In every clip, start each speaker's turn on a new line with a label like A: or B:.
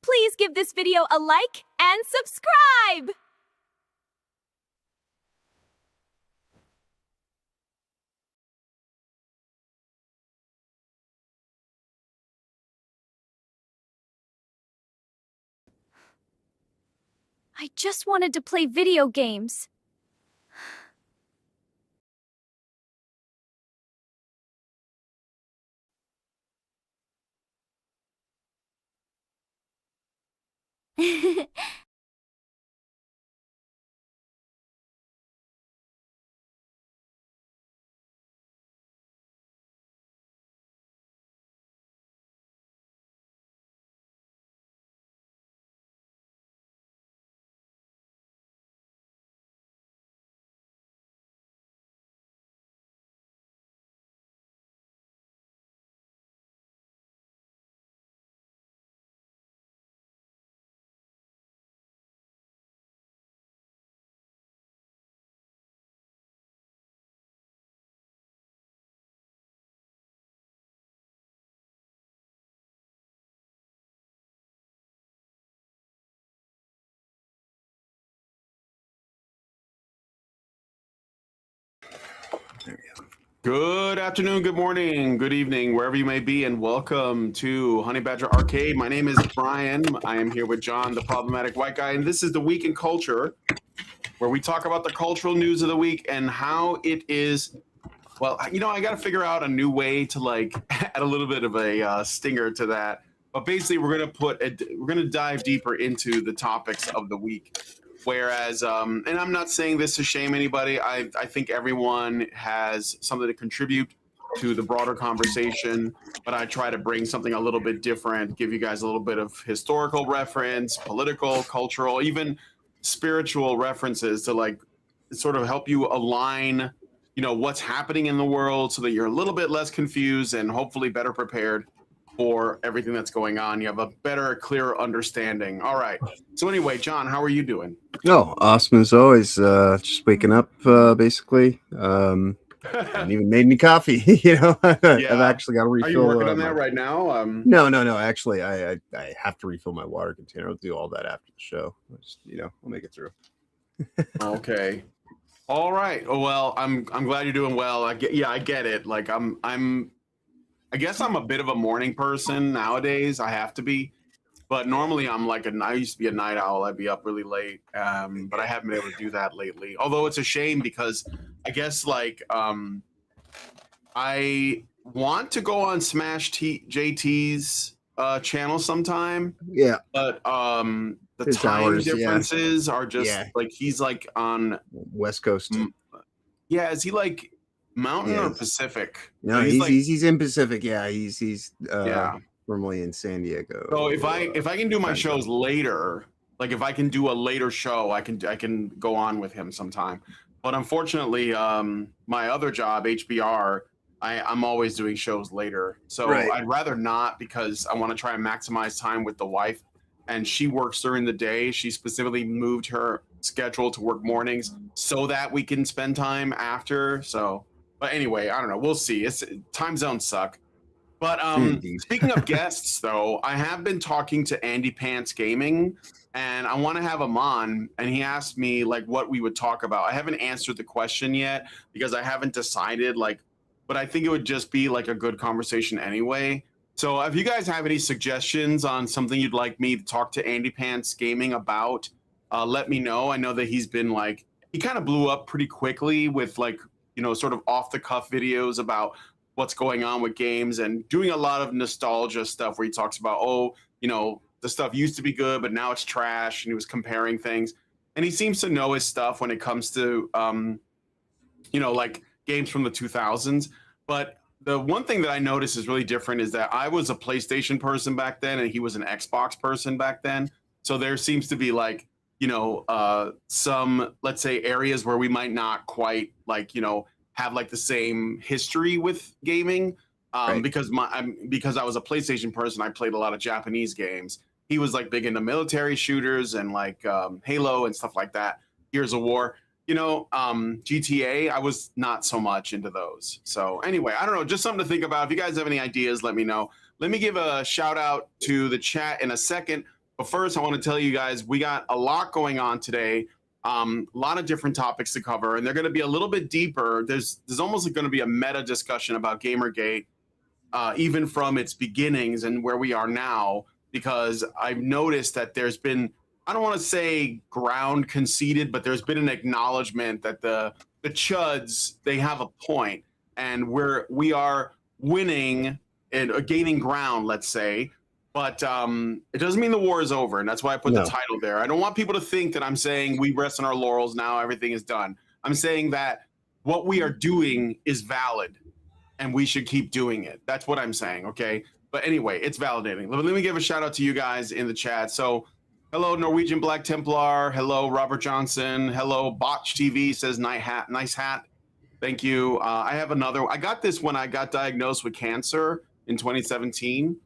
A: Please give this video a like and subscribe! I just wanted to play video games.
B: Good afternoon, good morning, good evening, wherever you may be, and welcome to Honey Badger Arcade. My name is Brian. I am here with John, the problematic white guy, and this is the Week in Culture, where we talk about the cultural news of the week and how it is. Well, you know, I got to figure out a new way to like add a little bit of a stinger to that. But basically, we're gonna dive deeper into the topics of the week. Whereas, and I'm not saying this to shame anybody. I think everyone has something to contribute to the broader conversation, but I try to bring something a little bit different, give you guys a little bit of historical reference, political, cultural, even spiritual references to like sort of help you align, you know, what's happening in the world so that you're a little bit less confused and hopefully better prepared for everything that's going on. You have a better, clearer understanding. All right. So anyway, John, how are you doing?
C: Oh, awesome as always. Just waking up, basically. Haven't even made any coffee. You know,
B: Yeah.
C: I've actually got to refill.
B: Are you working on that right now?
C: No. Actually, I have to refill my water container. I'll do all that after the show. Just, you know, I'll make it through.
B: Okay. All right. Well, I'm glad you're doing well. I get it. Like I guess I'm a bit of a morning person nowadays. I have to be. But normally I'm like I used to be a night owl. I'd be up really late. But I haven't been able to do that lately. Although it's a shame because I guess like I want to go on JT's channel sometime.
C: Yeah.
B: But the
C: His
B: time
C: hours,
B: differences are just like he's like on
C: West Coast.
B: Yeah, is he like Mountain or Pacific?
C: No, he's in Pacific. Yeah, he's formerly in San Diego.
B: So if I can do my shows later, like if I can do a later show, I can go on with him sometime. But unfortunately, my other job, HBR, I'm always doing shows later. So I'd rather not because I want to try and maximize time with the wife. And she works during the day. She specifically moved her schedule to work mornings so that we can spend time after. So, but anyway, I don't know. We'll see. Time zones suck. But speaking of guests, though, I have been talking to Andy Pants Gaming, and I want to have him on. And he asked me like what we would talk about. I haven't answered the question yet because I haven't decided. But I think it would just be like a good conversation anyway. So if you guys have any suggestions on something you'd like me to talk to Andy Pants Gaming about, let me know. I know that he's been like he kind of blew up pretty quickly with like sort of off the cuff videos about what's going on with games and doing a lot of nostalgia stuff where he talks about, the stuff used to be good, but now it's trash. And he was comparing things. And he seems to know his stuff when it comes to, like games from the 2000s. But the one thing that I noticed is really different is that I was a PlayStation person back then and he was an Xbox person back then. So there seems to be like, some, let's say, areas where we might not quite like, have like the same history with gaming because I was a PlayStation person. I played a lot of Japanese games. He was like big into military shooters and like Halo and stuff like that. Gears of War, GTA. I was not so much into those. So anyway, I don't know, just something to think about. If you guys have any ideas, let me know. Let me give a shout out to the chat in a second. But first, I want to tell you guys we got a lot going on today. A lot of different topics to cover, and they're going to be a little bit deeper. There's almost going to be a meta discussion about Gamergate, even from its beginnings and where we are now, because I've noticed that there's been, I don't want to say ground conceded, but there's been an acknowledgement that the CHUDs, they have a point, and we are winning and gaining ground, let's say. But it doesn't mean the war is over, and that's why I put the title there. I don't want people to think that I'm saying we rest on our laurels now, everything is done. I'm saying that what we are doing is valid, and we should keep doing it. That's what I'm saying, okay? But anyway, it's validating. Let me give a shout out to you guys in the chat. So, hello, Norwegian Black Templar. Hello, Robert Johnson. Hello, Botch TV says nice hat. Thank you. I have another. I got this when I got diagnosed with cancer in 2017.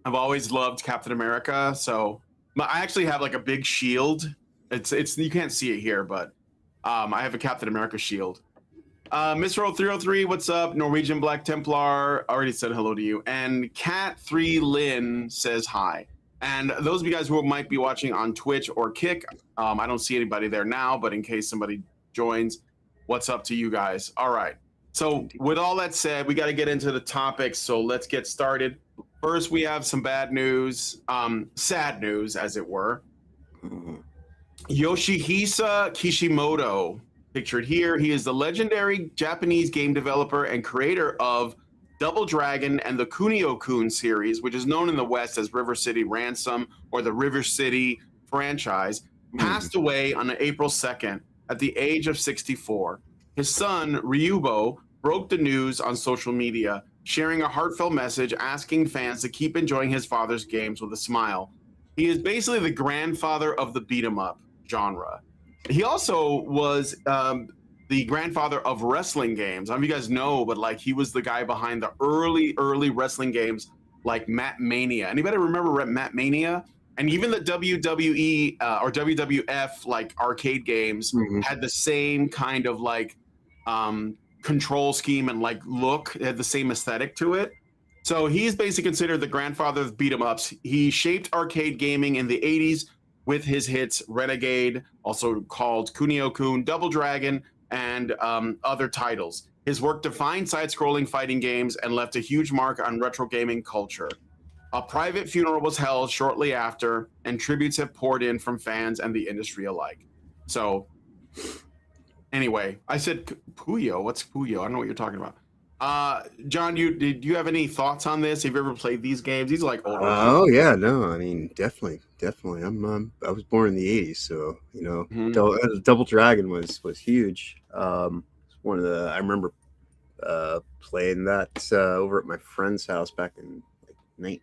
B: I've always loved Captain America, so I actually have like a big shield. It's you can't see it here, but I have a Captain America shield. Mr. 0303, what's up? Norwegian Black Templar already said hello to you, and Cat3 Lynn says hi. And those of you guys who might be watching on Twitch or Kick, I don't see anybody there now, but in case somebody joins, what's up to you guys? All right. So with all that said, we got to get into the topics. So let's get started. First, we have some bad news, sad news, as it were. Yoshihisa Kishimoto, pictured here. He is the legendary Japanese game developer and creator of Double Dragon and the Kunio-kun series, which is known in the West as River City Ransom or the River City franchise, passed away on April 2nd at the age of 64. His son, Ryubo, broke the news on social media, sharing a heartfelt message asking fans to keep enjoying his father's games with a smile. He is basically the grandfather of the beat-em-up genre. He also was the grandfather of wrestling games. I don't know if you guys know, but like he was the guy behind the early wrestling games like Mat Mania. Anybody remember Mat Mania? And even the WWE or WWF like arcade games had the same kind of like control scheme and like look. It had the same aesthetic to it. So he's basically considered the grandfather of beat 'em ups. He shaped arcade gaming in the 80s with his hits Renegade, also called Kunio-kun, Double Dragon, and other titles. His work defined side-scrolling fighting games and left a huge mark on retro gaming culture. A private funeral was held shortly after, and tributes have poured in from fans and the industry alike. So, anyway, I said Puyo. What's Puyo? I don't know what you're talking about. John, do you have any thoughts on this? Have you ever played these games? These are like older.
C: Oh yeah, no, I mean definitely. I was born in the '80s, so you know, Double Dragon was huge. One of the I remember playing that over at my friend's house back in like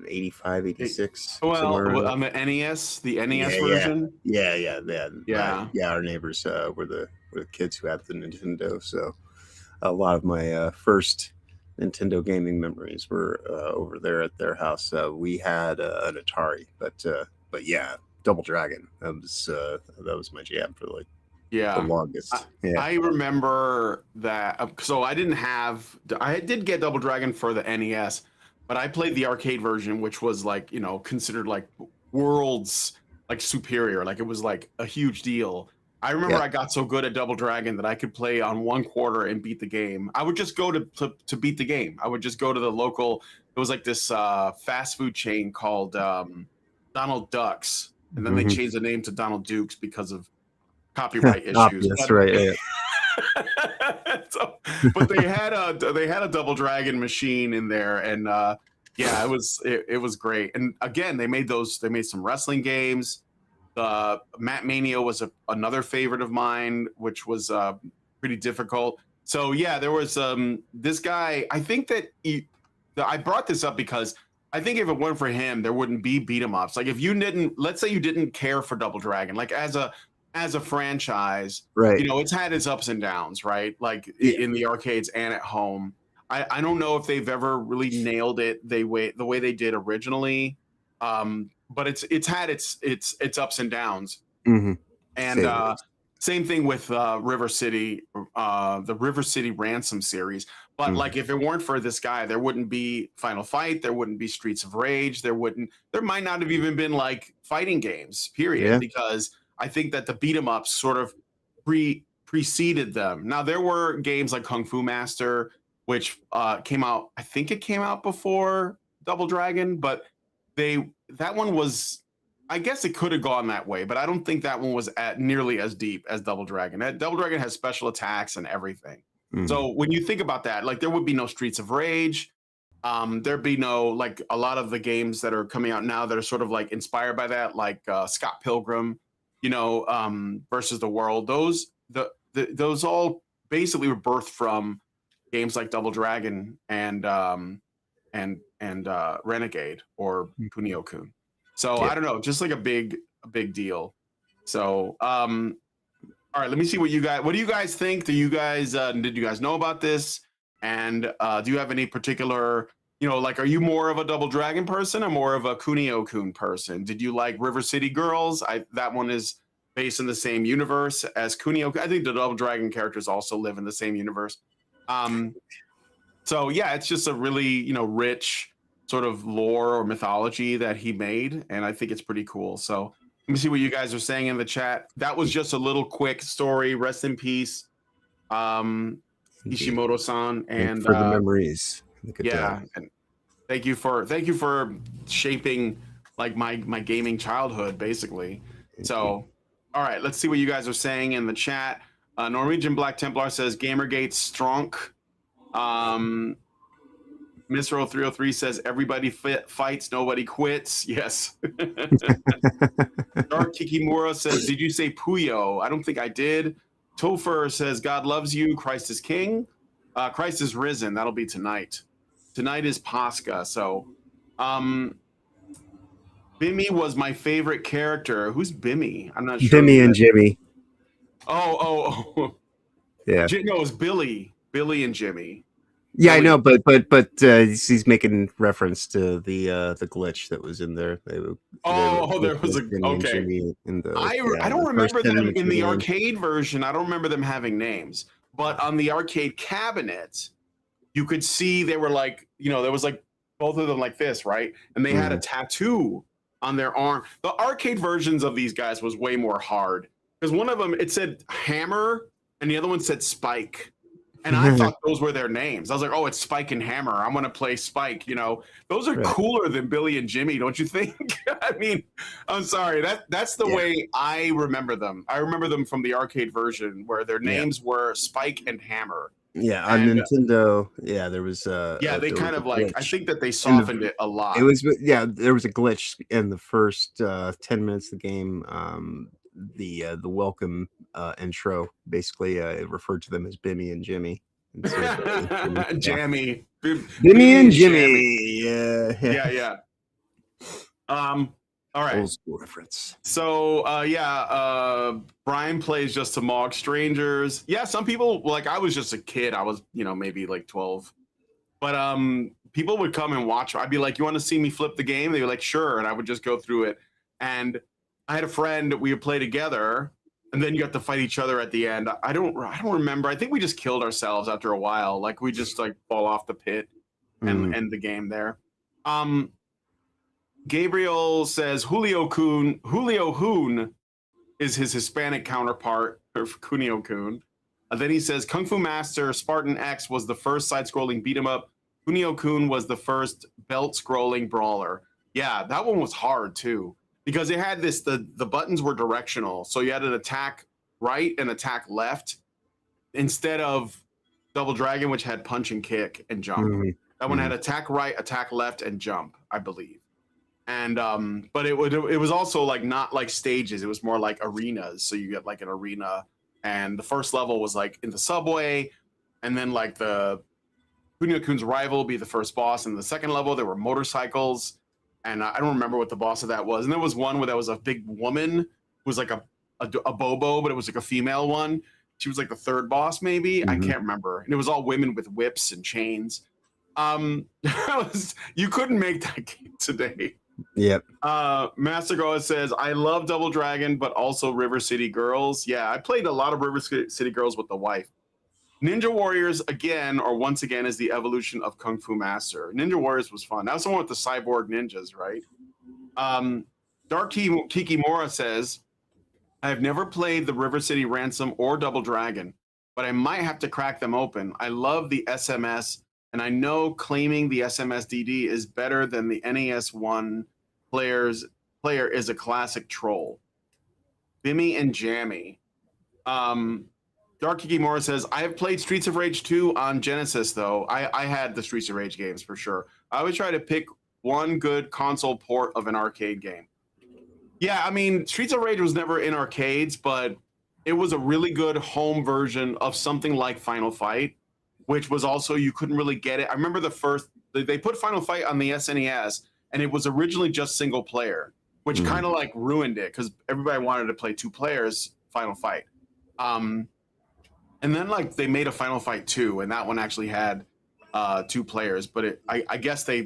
C: 85, 86.
B: Well, on the NES, the NES version.
C: Yeah. Our neighbors were the kids who had the Nintendo, so a lot of my first Nintendo gaming memories were over there at their house. We had an Atari, but yeah, Double Dragon. That was my jam for like the longest.
B: I remember that. So I did get Double Dragon for the NES, but I played the arcade version, which was like, you know, considered like worlds like superior. Like it was like a huge deal. I remember I got so good at Double Dragon that I could play on 1/4 and beat the game. I would just go to beat the game. I would just go to the local. It was like this fast food chain called Donald Ducks, and then they changed the name to Donald Dukes because of copyright issues.
C: That's right.
B: So, but they had a Double Dragon machine in there, and it was great. And again, they made some wrestling games. Mat Mania was another favorite of mine, which was pretty difficult. So yeah, there was this guy. I think that I brought this up because I think if it weren't for him, there wouldn't be beat 'em ups. Like if you didn't, let's say you didn't care for Double Dragon, like as a franchise,
C: right?
B: You know, it's had its ups and downs, right? Like in the arcades and at home. I don't know if they've ever really nailed it the way they did originally. But it's had its ups and downs.
C: And
B: Same thing with River City, the River City Ransom series. But like, if it weren't for this guy, there wouldn't be Final Fight. There wouldn't be Streets of Rage. There might not have even been like fighting games, period. Because I think that the beat 'em ups sort of preceded them. Now there were games like Kung Fu Master, which came out. I think it came out before Double Dragon, but that one was. I guess it could have gone that way, but I don't think that one was nearly as deep as Double Dragon. Double Dragon has special attacks and everything. So when you think about that, like there would be no Streets of Rage. There'd be no, like a lot of the games that are coming out now that are sort of like inspired by that, like Scott Pilgrim, versus the World. Those all basically were birthed from games like Double Dragon and Renegade or Kunio-kun. So I don't know, just like a big deal. So all right, let me see what do you guys think? Did you guys know about this? And do you have any particular, like, are you more of a Double Dragon person or more of a Kunio-kun person? Did you like River City Girls? That one is based in the same universe as Kunio-kun. I think the Double Dragon characters also live in the same universe. So yeah, it's just a really, rich sort of lore or mythology that he made, and I think it's pretty cool. So let me see what you guys are saying in the chat. That was just a little quick story. Rest in peace, Ishimoto-san, and
C: for the memories.
B: Yeah, and thank you for shaping like my gaming childhood, basically. So, all right, let's see what you guys are saying in the chat. Norwegian Black Templar says Gamergate Stronk. Misro 303 says everybody fights, nobody quits. Yes. Dark Kikimura says, did you say Puyo? I don't think I did. Topher says, God loves you. Christ is king. Christ is risen. That'll be tonight. Tonight is Pascha. So, Bimmy was my favorite character. Who's Bimmy? I'm not sure.
C: Bimmy and Jimmy.
B: Oh.
C: Yeah.
B: No, it was Billy. Billy and Jimmy.
C: Yeah, I know, but he's making reference to the glitch that was in there.
B: There was a okay. I don't remember them in the arcade version. I don't remember them having names, but on the arcade cabinet, you could see they were like, there was like both of them like this, right? And they had a tattoo on their arm. The arcade versions of these guys was way more hard because one of them it said Hammer and the other one said Spike. And I thought those were their names. I was like, oh, it's Spike and Hammer. I'm going to play Spike. Those are cooler than Billy and Jimmy, don't you think? I mean, I'm sorry. That's the way I remember them. I remember them from the arcade version where their names were Spike and Hammer.
C: Yeah, on Nintendo, there was
B: they kind of like, I think that they softened it a lot.
C: It was, there was a glitch in the first 10 minutes of the game. The welcome intro basically it referred to them as Bimmy and Jimmy.
B: Jammy.
C: Bimmy and Jimmy. Yeah.
B: All right.
C: Old school reference.
B: So Brian plays just to mock strangers. Yeah, some people, like, I was just a kid. I was, maybe like 12. But people would come and watch. I'd be like, you want to see me flip the game? They were like, sure. And I would just go through it. And I had a friend we would play together, and then you got to fight each other at the end. I don't remember. I think we just killed ourselves after a while. Like we just like fall off the pit and end the game there. Gabriel says Julio Hoon is his Hispanic counterpart of Kunio-kun. Then he says Kung Fu Master Spartan X was the first side-scrolling beat 'em up. Kunio-kun was the first belt-scrolling brawler. Yeah, that one was hard too. Because it had this, the buttons were directional. So you had an attack right and attack left instead of Double Dragon, which had punch and kick and jump. That one had attack right, attack left, and jump, I believe. And but it was also like not like stages. It was more like arenas. So you get like an arena, and the first level was like in the subway, and then like the Kunio-kun's rival be the first boss. And the second level there were motorcycles. And I don't remember what the boss of that was. And there was one where there was a big woman who was like a bobo, but it was like a female one. She was like the third boss, maybe. I can't remember. And it was all women with whips and chains. You couldn't make that game today.
C: Yep.
B: Master Goa says, I love Double Dragon, but also River City Girls. Yeah, I played a lot of River City Girls with the wife. Ninja Warriors, once again, is the evolution of Kung Fu Master. Ninja Warriors was fun. That was the one with the cyborg ninjas, right? Dark Kikimura says, I have never played the River City Ransom or Double Dragon, but I might have to crack them open. I love the SMS, and I know claiming the SMS DD is better than the NES 1 player is a classic troll. Bimmy and Jammy. Dark Kikimura says, I have played Streets of Rage 2 on Genesis, though. I had the Streets of Rage games for sure. I always try to pick one good console port of an arcade game. Yeah, I mean, Streets of Rage was never in arcades, but it was a really good home version of something like Final Fight, which was also, you couldn't really get it. I remember they put Final Fight on the SNES, and it was originally just single player, which kind of like ruined it because everybody wanted to play 2 players Final Fight. And then like they made a Final Fight 2, and that one actually had 2 players, but I guess they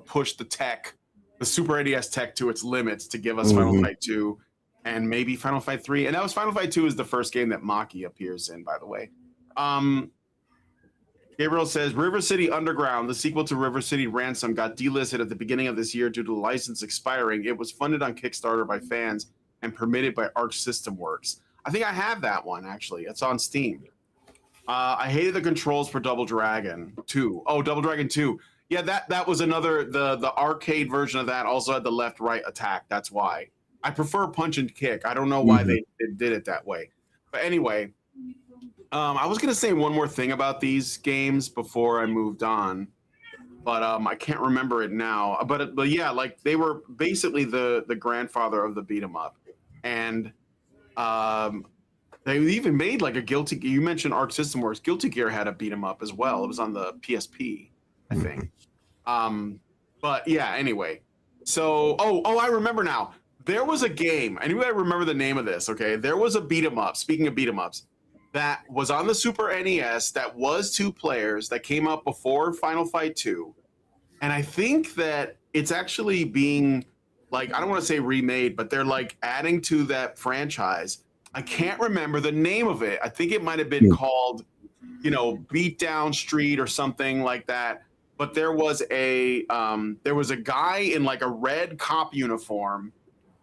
B: pushed the Super NES tech to its limits to give us Final Fight 2 and maybe Final Fight 3. And that was Final Fight 2 is the first game that Maki appears in, by the way. Gabriel says, River City Underground, the sequel to River City Ransom, got delisted at the beginning of this year due to the license expiring. It was funded on Kickstarter by fans and permitted by Arc System Works. I think I have that one, actually. It's on Steam. I hated the controls for Double Dragon 2. Oh, Double Dragon 2. Yeah, that was another, the arcade version of that also had the left-right attack. That's why. I prefer punch and kick. I don't know why they did it that way. But anyway, I was going to say one more thing about these games before I moved on, but I can't remember it now. But yeah, like they were basically the grandfather of the beat 'em up. And they even made like a Guilty Gear. You mentioned Arc System Works. Guilty Gear had a beat 'em up as well. It was on the PSP, I think. But yeah, anyway. So, I remember now. There was a game. Anybody remember the name of this? Okay, there was a beat 'em up. Speaking of beat 'em ups, that was on the Super NES. That was 2 players. That came out before Final Fight 2, and I think that it's actually being like, I don't want to say remade, but they're like adding to that franchise. I can't remember the name of it. I think it might have been called, Beatdown Street or something like that. But there was a guy in like a red cop uniform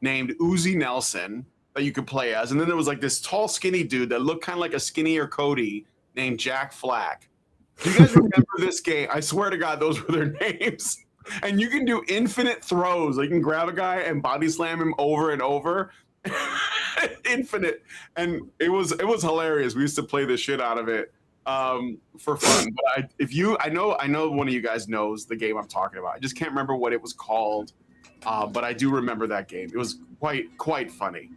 B: named Uzi Nelson that you could play as, and then there was like this tall, skinny dude that looked kind of like a skinnier Cody named Jack Flack. Do you guys remember this game? I swear to God, those were their names. And you can do infinite throws. Like you can grab a guy and body slam him over and over. Infinite. And it was hilarious. We used to play the shit out of it for fun. But I know one of you guys knows the game I'm talking about. I just can't remember what it was called. But I do remember that game. It was quite funny.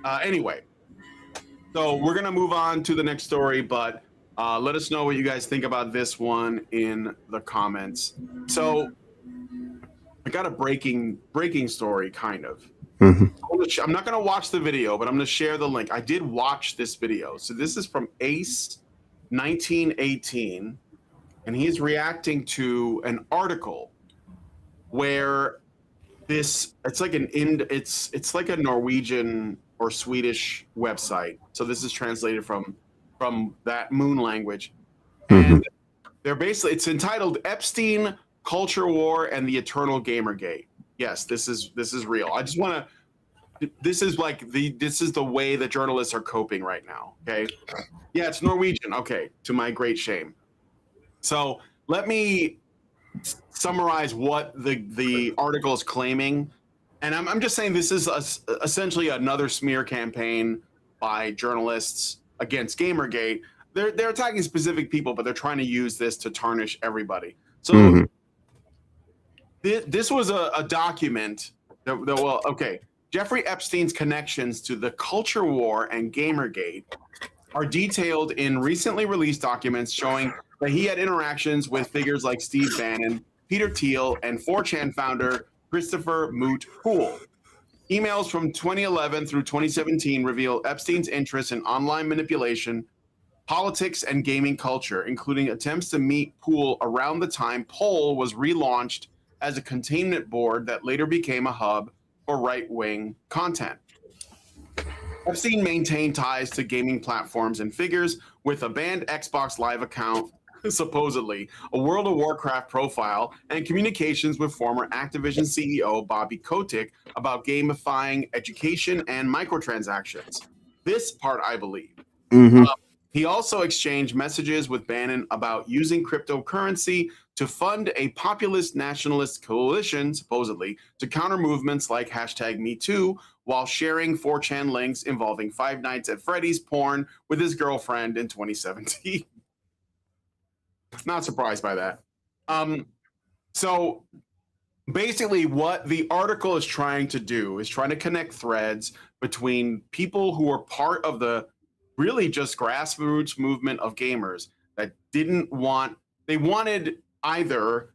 B: Anyway, so we're gonna move on to the next story, but let us know what you guys think about this one in the comments. So I got a breaking story, kind of. I'm not going to watch the video, but I'm going to share the link. I did watch this video. So this is from Ace 1918, and he's reacting to an article where it's like a Norwegian or Swedish website. So this is translated from that moon language. And it's entitled Epstein, Culture War, and the Eternal Gamergate. Yes, this is real. I just want to. This is the way that journalists are coping right now. Okay, yeah, it's Norwegian. Okay, to my great shame. So let me summarize what the article is claiming, and I'm just saying this is essentially another smear campaign by journalists against Gamergate. They're attacking specific people, but they're trying to use this to tarnish everybody. So. This was a document Jeffrey Epstein's connections to the culture war and Gamergate are detailed in recently released documents showing that he had interactions with figures like Steve Bannon, Peter Thiel, and 4chan founder Christopher Moot Poole. Emails from 2011 through 2017 reveal Epstein's interest in online manipulation, politics, and gaming culture, including attempts to meet Poole around the time Poll was relaunched as a containment board that later became a hub for right-wing content. Epstein maintained ties to gaming platforms and figures with a banned Xbox Live account, supposedly, a World of Warcraft profile, and communications with former Activision CEO Bobby Kotick about gamifying education and microtransactions. This part I believe.
C: Mm-hmm.
B: He also exchanged messages with Bannon about using cryptocurrency to fund a populist nationalist coalition, supposedly, to counter movements like #MeToo, while sharing 4chan links involving Five Nights at Freddy's porn with his girlfriend in 2017. Not surprised by that. So basically what the article is trying to do is trying to connect threads between people who are part of the really just grassroots movement of gamers that they wanted either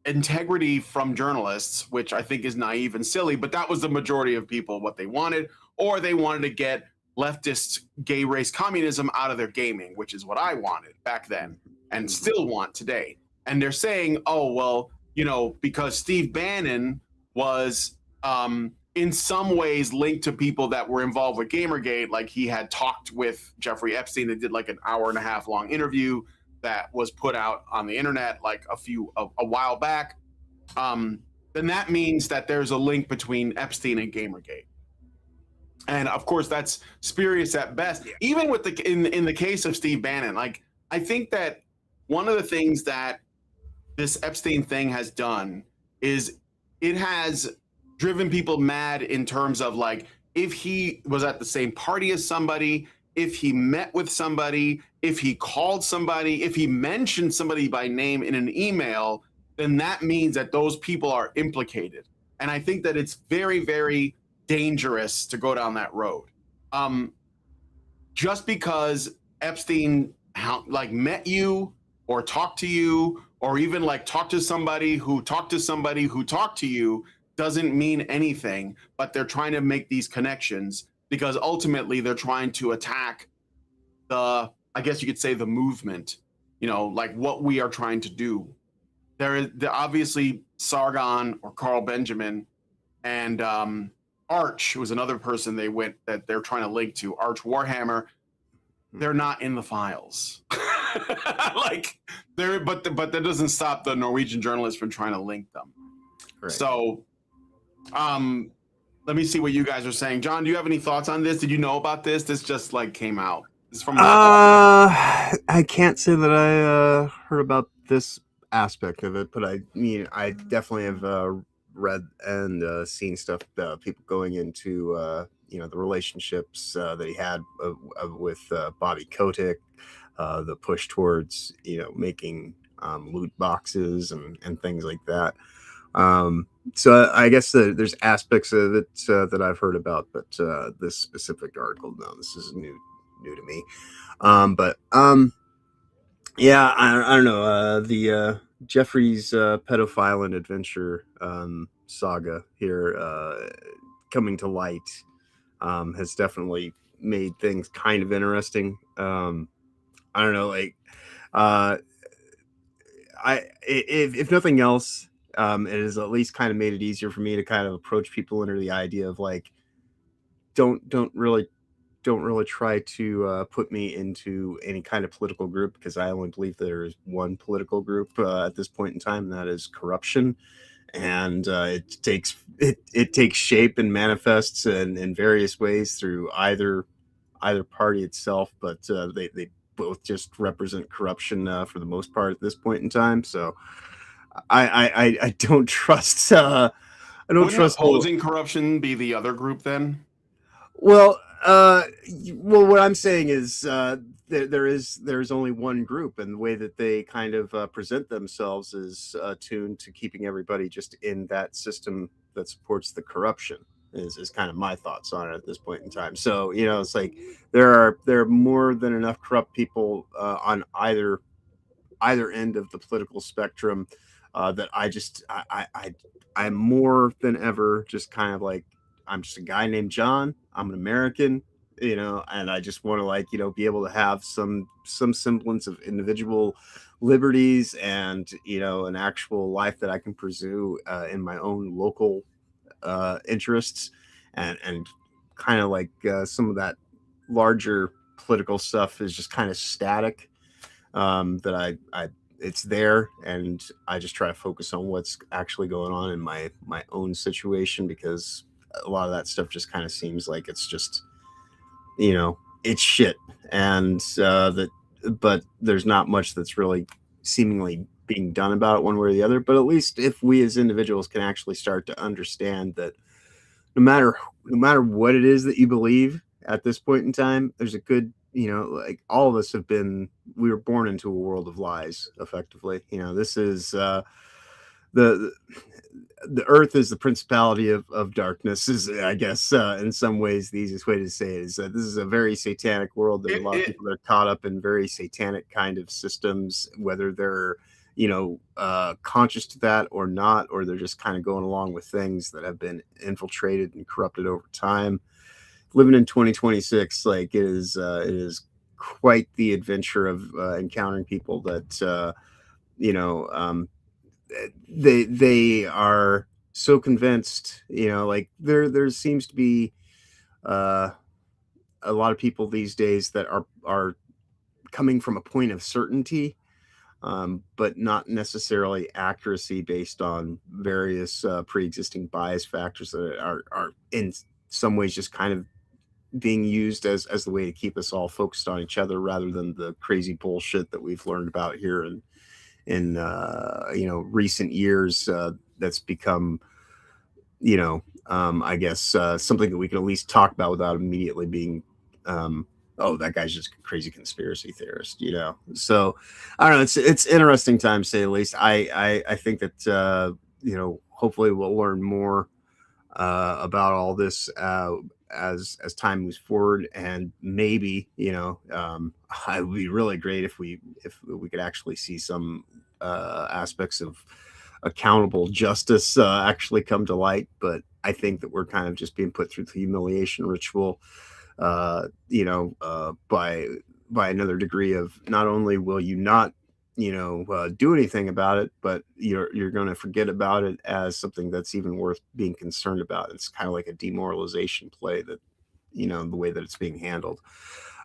B: integrity from journalists, which I think is naive and silly, but that was the majority of people what they wanted, or they wanted to get leftist gay race communism out of their gaming, which is what I wanted back then and still want today. And they're saying, oh, well, because Steve Bannon was in some ways linked to people that were involved with Gamergate, like he had talked with Jeffrey Epstein and did like an 1.5 hour long interview that was put out on the internet like a while back, then that means that there's a link between Epstein and Gamergate. And of course that's spurious at best. Even with in the case of Steve Bannon, like I think that one of the things that this Epstein thing has done is it has driven people mad in terms of like, if he was at the same party as somebody, if he met with somebody, if he called somebody, if he mentioned somebody by name in an email, then that means that those people are implicated. And I think that it's very, very dangerous to go down that road. Just because Epstein met you or talked to you or even like talked to somebody who talked to you doesn't mean anything, but they're trying to make these connections because ultimately they're trying to attack I guess you could say the movement, like what we are trying to do. There obviously Sargon or Carl Benjamin and Arch was another person that they're trying to link to, Arch Warhammer. They're not in the files. But that doesn't stop the Norwegian journalists from trying to link them. Right. So let me see what you guys are saying. John, do you have any thoughts on this? Did you know about this? This just like came out. This is from
C: I can't say that I heard about this aspect of it, but I definitely have read and seen stuff about people going into the relationships that he had with Bobby Kotick, the push towards making loot boxes and things like that. So I guess there's aspects of it that I've heard about, but this specific article, no, this is new to me. Yeah, I don't know. The Jeffrey's pedophile and adventure saga here coming to light has definitely made things kind of interesting. I don't know, like if nothing else, it has at least kind of made it easier for me to kind of approach people under the idea of like, don't really try to put me into any kind of political group, because I only believe there is one political group at this point in time, and that is corruption. And it takes shape and manifests in various ways through either party itself, but they both just represent corruption for the most part at this point in time. So I don't trust. I don't trust.
B: Opposing corruption be the other group then?
C: Well, what I'm saying is there's only one group, and the way that they kind of present themselves is attuned to keeping everybody just in that system that supports the corruption. Is kind of my thoughts on it at this point in time. So it's like there are more than enough corrupt people on either end of the political spectrum that I'm more than ever just kind of like, I'm just a guy named John. I'm an American. you know, and I just want to, like, you know, be able to have some semblance of individual liberties and, you know, an actual life that I can pursue in my own local interests, and kind of like some of that larger political stuff is just kind of static. That I it's there, and I just try to focus on what's actually going on in my own situation, because a lot of that stuff just kind of seems like it's just, you know, it's shit, and but there's not much that's really seemingly being done about it one way or the other. But at least if we as individuals can actually start to understand that no matter what it is that you believe at this point in time, there's a good, you know, like, all of us we were born into a world of lies, effectively. You know, this is the the earth is the principality of darkness, is, I guess, in some ways the easiest way to say it is that this is a very satanic world. There's a lot of people that are caught up in very satanic kind of systems, whether they're, you know, conscious to that or not, or they're just kind of going along with things that have been infiltrated and corrupted over time. Living in 2026, like, it is quite the adventure of encountering people that you know, they are so convinced, you know, like, there seems to be uh a lot of people these days that are coming from a point of certainty, but not necessarily accuracy, based on various pre-existing bias factors that are in some ways just kind of being used as the way to keep us all focused on each other, rather than the crazy bullshit that we've learned about here in you know, recent years, that's become, you know, I guess something that we can at least talk about without immediately being oh, that guy's just a crazy conspiracy theorist, you know. So I don't know, it's interesting times, to say the least. I think that you know, hopefully we'll learn more about all this as time moves forward, and maybe, you know, it would be really great if we could actually see some aspects of accountable justice actually come to light. But I think that we're kind of just being put through the humiliation ritual, you know, by another degree of, not only will you not, you know, do anything about it, but you're going to forget about it as something that's even worth being concerned about. It's kind of like a demoralization play, that, you know, the way that it's being handled.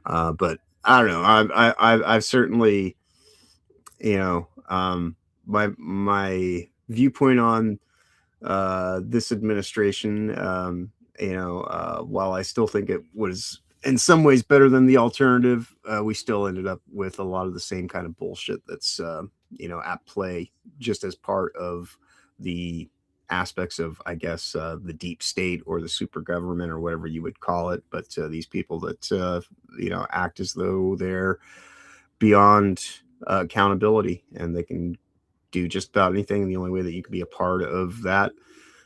C: But I don't know. I've certainly, you know, my viewpoint on this administration, you know, while I still think it was in some ways better than the alternative, we still ended up with a lot of the same kind of bullshit that's, you know, at play, just as part of the aspects of, I guess, the deep state or the super government or whatever you would call it. But these people that, you know, act as though they're beyond accountability, and they can do just about anything. And the only way that you can be a part of that,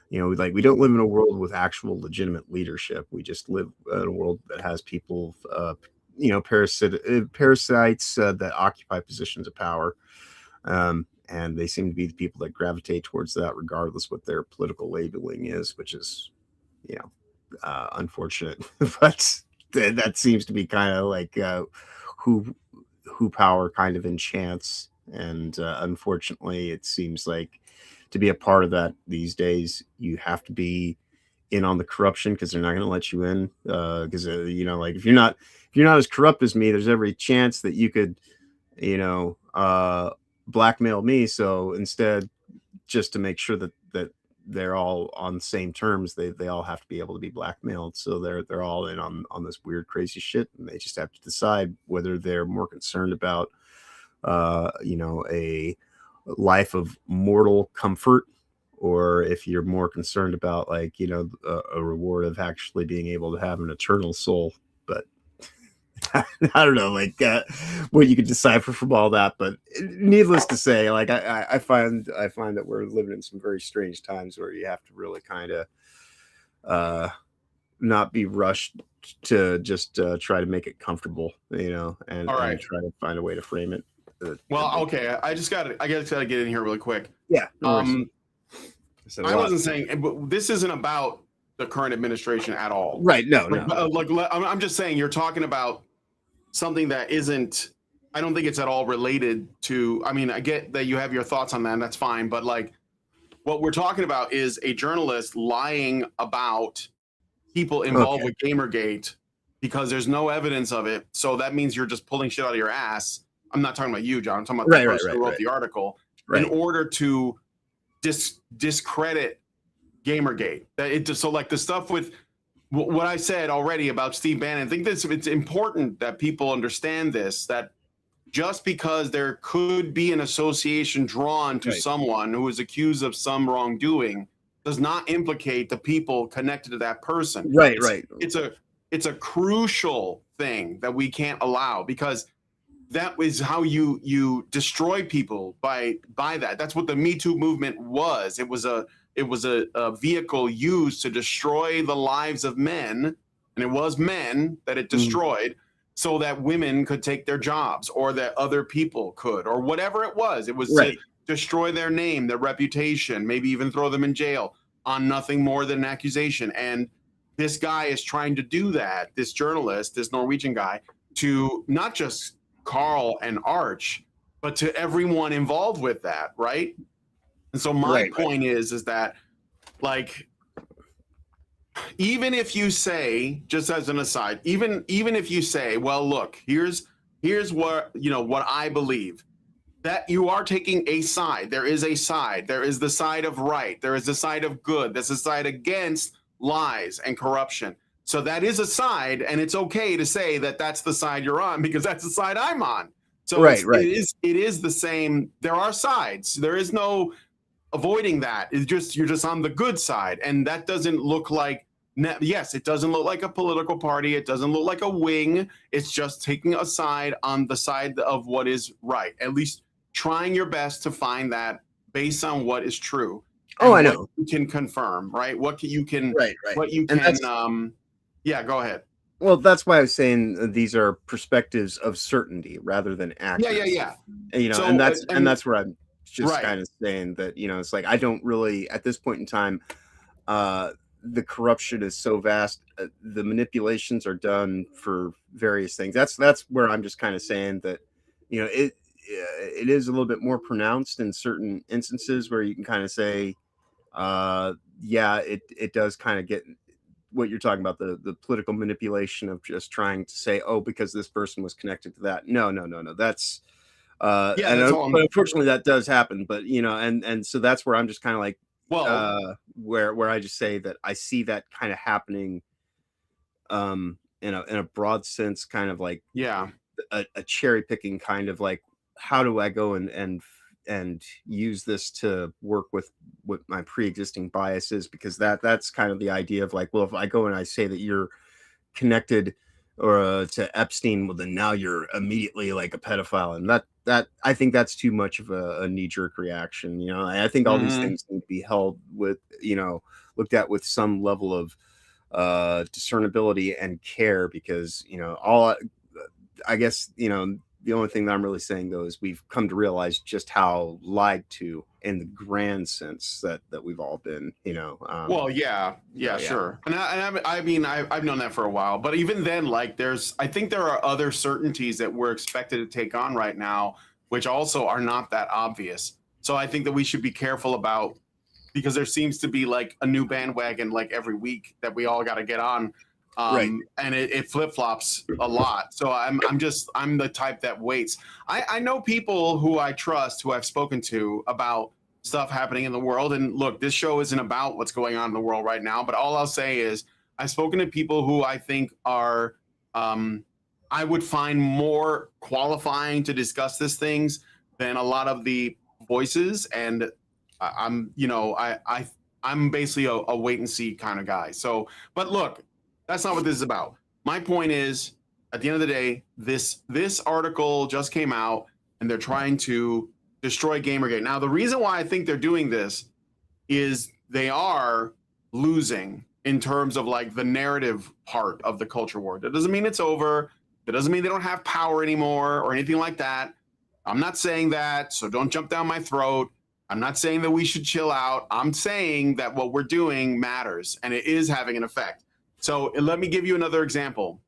C: you know, like, we don't live in a world with actual legitimate leadership. We just live in a world that has people, you know, parasites that occupy positions of power. And they seem to be the people that gravitate towards that, regardless what their political labeling is, which is, you know, unfortunate. But that seems to be kind of like who power kind of enchants. And unfortunately, it seems like, to be a part of that these days, you have to be in on the corruption, because they're not going to let you in. Because you know, like, if you're not as corrupt as me, there's every chance that you could, you know, blackmail me. So instead, just to make sure that they're all on the same terms, they all have to be able to be blackmailed. So they're all in on this weird, crazy shit, and they just have to decide whether they're more concerned about you know, a life of mortal comfort, or if you're more concerned about, like, you know, a reward of actually being able to have an eternal soul. But I don't know, like, what you could decipher from all that. But needless to say, like, I find that we're living in some very strange times, where you have to really kind of not be rushed to just try to make it comfortable, you know, and try to find a way to frame it.
B: Well, okay, I gotta get in here really quick.
C: Yeah.
B: I wasn't saying, but this isn't about the current administration at all.
C: Right. No,
B: Like,
C: no.
B: I'm just saying you're talking about something that isn't. I don't think it's at all related to. I mean, I get that you have your thoughts on that, and that's fine. But like, what we're talking about is a journalist lying about people involved with Gamergate because there's no evidence of it. So that means you're just pulling shit out of your ass. I'm not talking about you, John. I'm talking about the person who wrote the article in order to discredit Gamergate. So like the stuff with what I said already about Steve Bannon, I think it's important that people understand this, that just because there could be an association drawn to someone who is accused of some wrongdoing does not implicate the people connected to that person. It's a crucial thing that we can't allow, because that is how you destroy people by that. That's what the Me Too movement was. It was a vehicle used to destroy the lives of men, and it was men that it destroyed, so that women could take their jobs, or that other people could, or whatever it was. It was to destroy their name, their reputation, maybe even throw them in jail on nothing more than an accusation. And this guy is trying to do that, this journalist, this Norwegian guy, to not just Carl and Arch, but to everyone involved with that, right? And so my point is that, like, even if you say, just as an aside, even if you say, well, look, here's what, what I believe, that you are taking a side. There is a side. There is the side of right. There is the side of good. There's a side against lies and corruption. So that is a side, and it's okay to say that that's the side you're on, because that's the side I'm on. So it is the same. There are sides. There is no avoiding that. You're just on the good side, and that doesn't look like. Yes, it doesn't look like a political party. It doesn't look like a wing. It's just taking a side on the side of what is right. At least trying your best to find that based on what is true.
C: Oh, I know.
B: You can confirm, right? What you can. What you
C: and
B: can. Yeah, go ahead.
C: Well, that's why I was saying these are perspectives of certainty rather than accuracy.
B: Yeah.
C: So, and that's where I'm just kind of saying that, it's like, I don't really, at this point in time, the corruption is so vast. The manipulations are done for various things. That's where I'm just kind of saying that, it is a little bit more pronounced in certain instances where you can kind of say, it does kind of get what you're talking about, the political manipulation of just trying to say, oh, because this person was connected to that. No. That's but unfortunately that does happen. But and so that's where I'm just kind of like, where I just say that I see that kind of happening in a broad sense, kind of like a cherry picking kind of like, how do I go and use this to work with what my pre-existing bias is, because that's kind of the idea of like, well, if I go and I say that you're connected or to Epstein, well, then now you're immediately like a pedophile, and that I think that's too much of a knee-jerk reaction. I think all these things need to be held with, looked at with some level of discernibility and care, because I guess the only thing that I'm really saying, though, is we've come to realize just how lied to in the grand sense that we've all been, Sure. And I mean, I've known that for a while, but even then, like, I think there are other certainties that we're expected to take on right now, which also are not that obvious. So I think that we should be careful about, because there seems to be like a new bandwagon like every week that we all got to get on. And it flip-flops a lot. So I'm the type that waits. I know people who I trust, who I've spoken to about stuff happening in the world. And look, this show isn't about what's going on in the world right now, but all I'll say is I've spoken to people who I think are I would find more qualifying to discuss these things than a lot of the voices. And I'm basically a wait and see kind of guy. So, but look, that's not what this is about. My point is, at the end of the day, this article just came out, and they're trying to destroy Gamergate. Now, the reason why I think they're doing this is they are losing in terms of like the narrative part of the culture war. That doesn't mean it's over. That doesn't mean they don't have power anymore or anything like that. I'm not saying that, so don't jump down my throat.
B: I'm not saying that we should chill out. I'm saying that what we're doing matters and it is having an effect. So let me give you another example.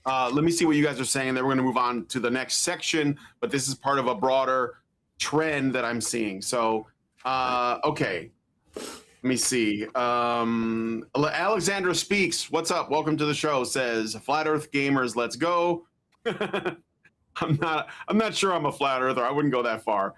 B: Let me see what you guys are saying. Then we're going to move on to the next section, but this is part of a broader trend that I'm seeing. So, okay. Let me see. Alexandra Speaks. What's up? Welcome to the show. Says Flat Earth Gamers, let's go. I'm not sure I'm a flat earther. I wouldn't go that far.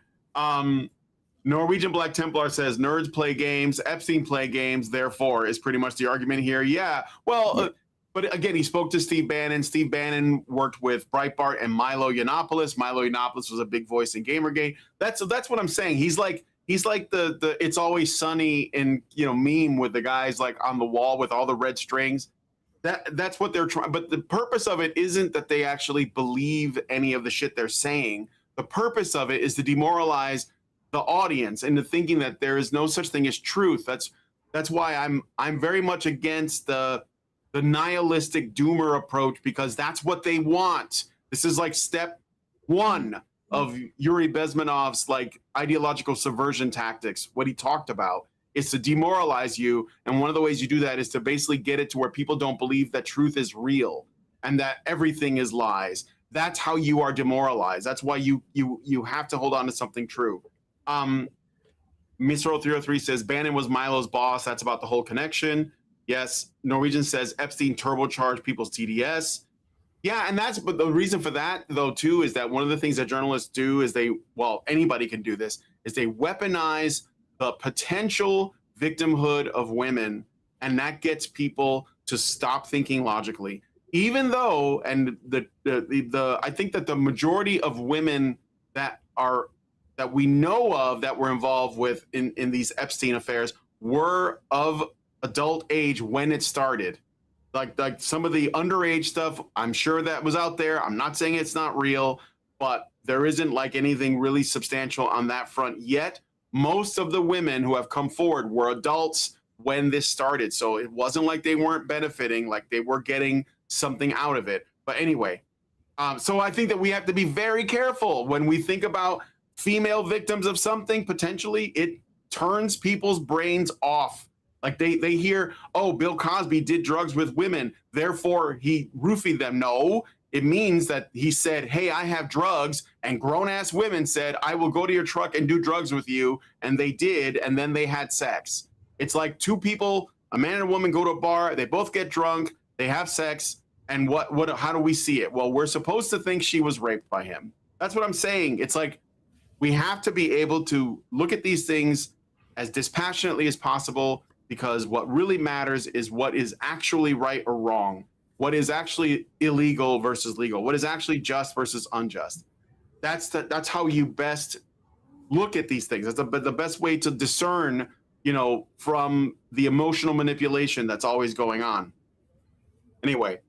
B: Norwegian Black Templar says nerds play games, Epstein play games, therefore is pretty much the argument here. Yeah. Well, but again, he spoke to Steve Bannon. Steve Bannon worked with Breitbart and Milo Yiannopoulos. Milo Yiannopoulos was a big voice in Gamergate. That's what I'm saying. He's like the It's Always Sunny in meme with the guys like on the wall with all the red strings. That's what they're trying. But the purpose of it isn't that they actually believe any of the shit they're saying. The purpose of it is to demoralize the audience into thinking that there is no such thing as truth. That's why I'm very much against the nihilistic doomer approach, because that's what they want. This is like step one of Yuri Bezmenov's like ideological subversion tactics. What he talked about is to demoralize you, and one of the ways you do that is to basically get it to where people don't believe that truth is real and that everything is lies. That's how you are demoralized. That's why you have to hold on to something true. Mr. 303 says Bannon was Milo's boss. That's about the whole connection. Yes. Norwegian says Epstein turbocharged people's TDS. Yeah, and but the reason for that though too is that one of the things that journalists do is anybody can do this, is they weaponize the potential victimhood of women, and that gets people to stop thinking logically. Even though, and I think that the majority of women that we know of that were involved with in these Epstein affairs were of adult age when it started. Like some of the underage stuff, I'm sure that was out there. I'm not saying it's not real, but there isn't like anything really substantial on that front yet. Most of the women who have come forward were adults when this started. So it wasn't like they weren't benefiting, like they were getting something out of it. But anyway, so I think that we have to be very careful when we think about female victims of something. Potentially it turns people's brains off. Like they hear, oh, Bill Cosby did drugs with women, therefore he roofied them. No, it means that he said, hey, I have drugs, and grown-ass women said, I will go to your truck and do drugs with you, and they did, and then they had sex. It's like two people, a man and a woman, go to a bar, they both get drunk, they have sex, and how do we see it? Well, we're supposed to think she was raped by him. That's what I'm saying. It's like we have to be able to look at these things as dispassionately as possible, because what really matters is what is actually right or wrong, what is actually illegal versus legal, what is actually just versus unjust. That's how you best look at these things. That's the best way to discern, from the emotional manipulation that's always going on. Anyway,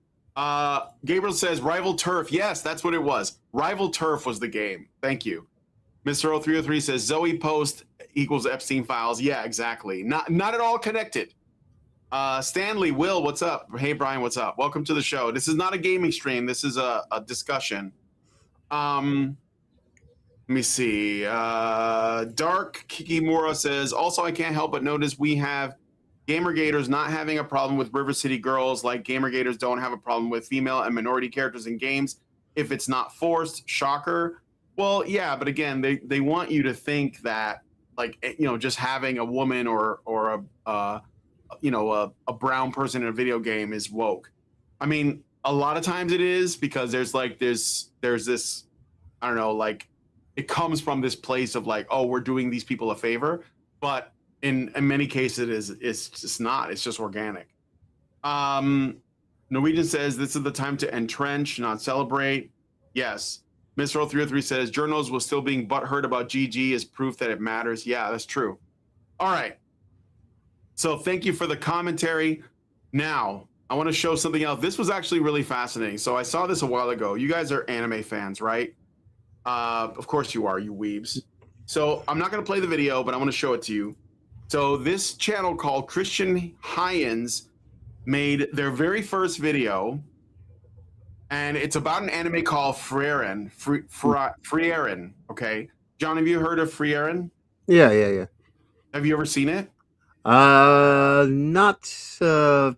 B: Gabriel says Rival Turf. Yes, that's what it was. Rival Turf was the game. Thank you. Mr. 0303 says Zoe Post equals Epstein files. Yeah, exactly. Not at all connected. Stanley, Will, what's up? Hey, Brian, what's up? Welcome to the show. This is not a gaming stream. This is a discussion. Let me see. Dark Kikimura says, also, I can't help but notice we have Gamergaters not having a problem with River City Girls, like Gamergaters don't have a problem with female and minority characters in games if it's not forced. Shocker. Well, yeah, but again, they want you to think that, like, just having a woman or a brown person in a video game is woke. I mean, a lot of times it is, because there's this, I don't know, like, it comes from this place of like, oh, we're doing these people a favor, but in many cases it's just not. It's just organic. Norwegian says this is the time to entrench, not celebrate. Yes. Mr. 0303 says journals will still being butthurt about GG is proof that it matters. Yeah, that's true. All right. So thank you for the commentary. Now, I want to show something else. This was actually really fascinating. So I saw this a while ago. You guys are anime fans, right? Of course you are, you weebs. So I'm not going to play the video, but I want to show it to you. So this channel called Christian Hyens made their very first video, and it's about an anime called Frieren. Frieren, okay? John, have you heard of Frieren?
C: Yeah.
B: Have you ever seen it?
C: Not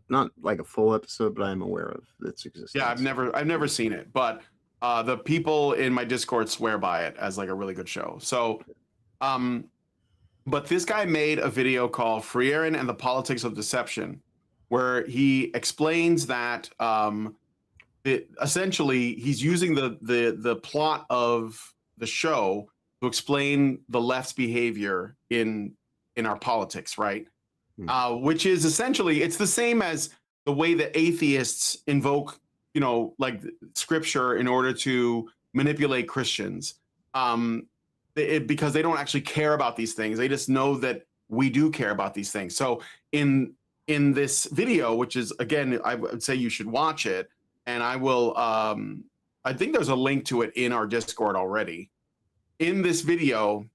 C: not like a full episode, but I'm aware of its existence.
B: Yeah, I've never seen it, but the people in my Discord swear by it as like a really good show. So, but this guy made a video called Freerin and the Politics of Deception, where he explains that essentially he's using the plot of the show to explain the left's behavior in our politics, right? Which is essentially, it's the same as the way that atheists invoke, you know, like scripture in order to manipulate Christians, because they don't actually care about these things. They just know that we do care about these things. So in this video, which is, again, I would say you should watch it, and I will. I think there's a link to it in our Discord already. In this video,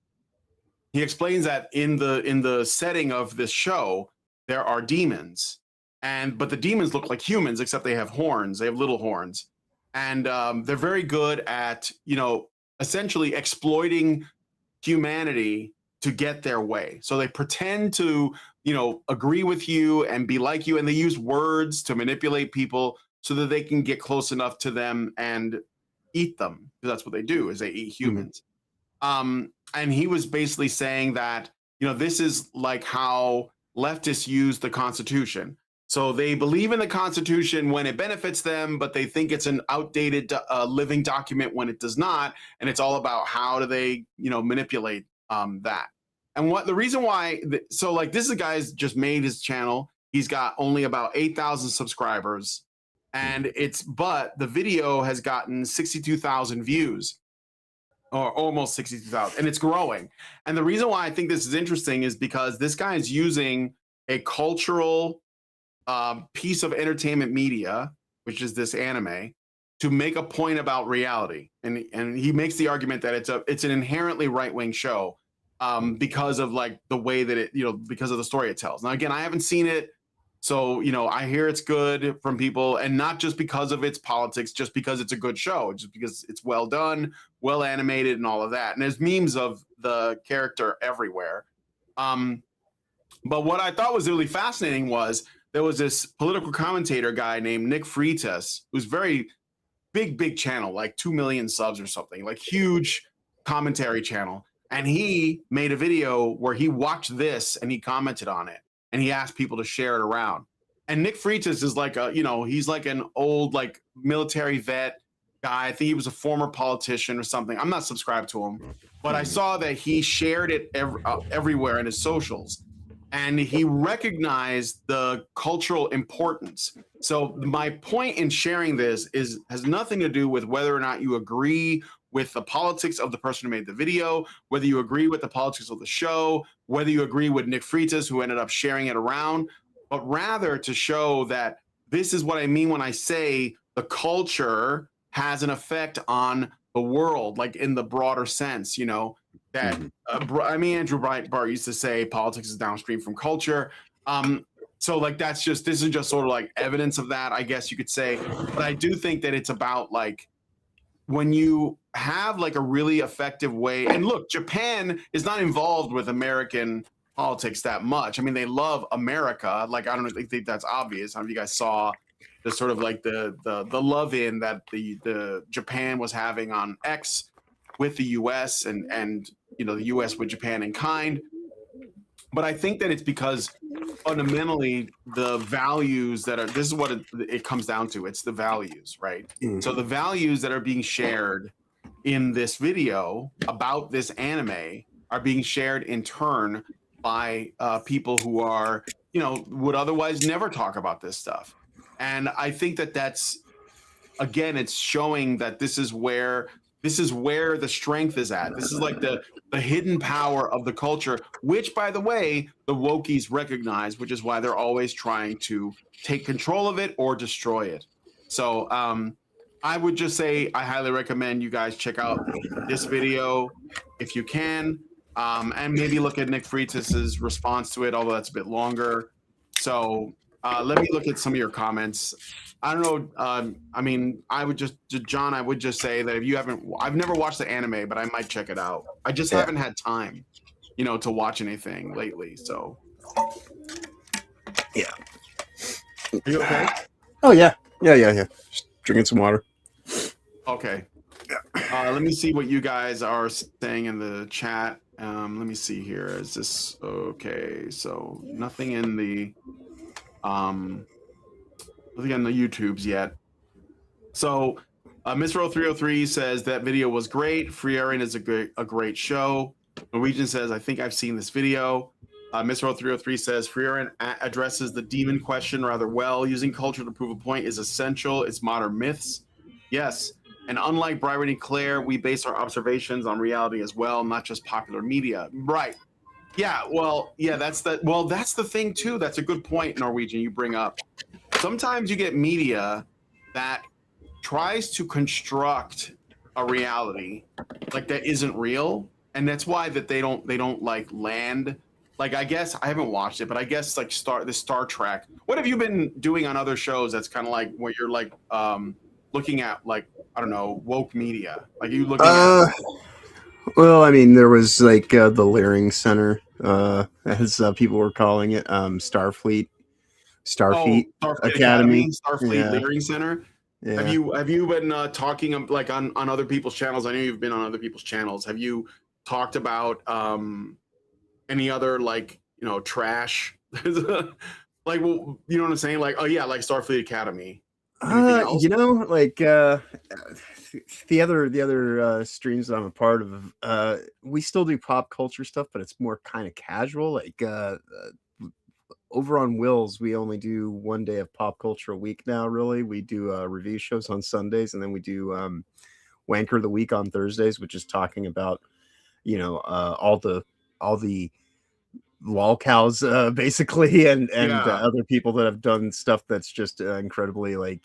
B: he explains that in the setting of this show, there are demons, but the demons look like humans, except they have horns. They have little horns, and they're very good at, you know, essentially exploiting humanity to get their way. So they pretend to, you know, agree with you and be like you, and they use words to manipulate people so that they can get close enough to them and eat them, because that's what they do, is they eat humans. And he was basically saying that, you know, this is like how leftists use the Constitution. So they believe in the Constitution when it benefits them, but they think it's an outdated living document when it does not. And it's all about how do they, you know, manipulate that. And what the reason why, so like this is a guy's just made his channel. He's got only about 8,000 subscribers, and but the video has gotten 62,000 views, or almost 62,000, and it's growing. And the reason why I think this is interesting is because this guy is using a cultural piece of entertainment media, which is this anime, to make a point about reality. And he makes the argument that it's an inherently right-wing show, because of like the way that it, you know, because of the story it tells. Now, again, I haven't seen it, so, you know, I hear it's good from people, and not just because of its politics, just because it's a good show, just because it's well done, well animated, and all of that. And there's memes of the character everywhere. But what I thought was really fascinating was there was this political commentator guy named Nick Freitas, who's very big channel, like 2 million subs or something, like huge commentary channel. And he made a video where he watched this and he commented on it, and he asked people to share it around. And Nick Freitas is like a, you know, he's like an old, like, military vet guy. I think he was a former politician or something. I'm not subscribed to him, but I saw that he shared it everywhere in his socials, and he recognized the cultural importance. So my point in sharing this has nothing to do with whether or not you agree with the politics of the person who made the video, whether you agree with the politics of the show, whether you agree with Nick Freitas, who ended up sharing it around, but rather to show that this is what I mean when I say the culture has an effect on the world, like in the broader sense, you know, that, I mean, Andrew Breitbart used to say politics is downstream from culture. So like, this is just sort of like evidence of that, I guess you could say. But I do think that it's about like, when you have like a really effective way, and look, Japan is not involved with American politics that much. I mean, they love America. Like, I don't think that's obvious. I don't know if you guys saw the sort of like the love-in that the Japan was having on X with the US, and you know, the US with Japan in kind. But I think that it's because fundamentally the values that are, this is what it comes down to. It's the values, right? So the values that are being shared in this video about this anime are being shared in turn by people who are, you know, would otherwise never talk about this stuff. And I think that that's, again, it's showing that this is where the strength is at. This is like the hidden power of the culture, which, by the way, the wokies recognize, which is why they're always trying to take control of it or destroy it. So I would just say I highly recommend you guys check out this video if you can, and maybe look at Nick Freitas's response to it, although that's a bit longer. So let me look at some of your comments. I don't know. I mean, John, I would just say that if you haven't, I've never watched the anime, but I might check it out. I just haven't had time. to watch anything lately. So
C: Yeah.
B: are you okay?
C: Oh yeah. Just drinking some water.
B: Okay. Let me see what you guys are saying in the chat. Let me see here. Is this okay? So nothing in the YouTubes yet. So Miss Row 303 says that video was great. Free Airing is a great show. Norwegian says, I think I've seen this video. Miss Row 303 says Free Airing addresses the demon question rather well. Using culture to prove a point is essential. It's modern myths. Yes. And unlike Byron and Claire, we base our observations on reality as well, not just popular media. Right. Yeah. Well, yeah, that's the thing too. That's a good point, Norwegian, you bring up. Sometimes you get media that tries to construct a reality like that isn't real, and that's why that they don't like land. Like, I guess I haven't watched it, but I guess like Star Trek. What have you been doing on other shows that's kind of like where you're like looking at, like, I don't know, woke media? Like, you looking at?
C: Well, I mean, there was like the Leering Center, as people were calling it, Starfleet Academy,
B: Starfleet Leering Center.
C: Yeah.
B: Have you been talking like on other people's channels? I know you've been on other people's channels. Have you talked about any other, like, trash? Like, well, you know what I'm saying? Like, oh yeah, like Starfleet Academy.
C: Like the other streams that I'm a part of, we still do pop culture stuff, but it's more kind of casual. Like over on Will's, we only do one day of pop culture a week now. Really, we do review shows on Sundays, and then we do Wanker of the Week on Thursdays, which is talking about all the lol cows basically, and other people that have done stuff that's just incredibly, like,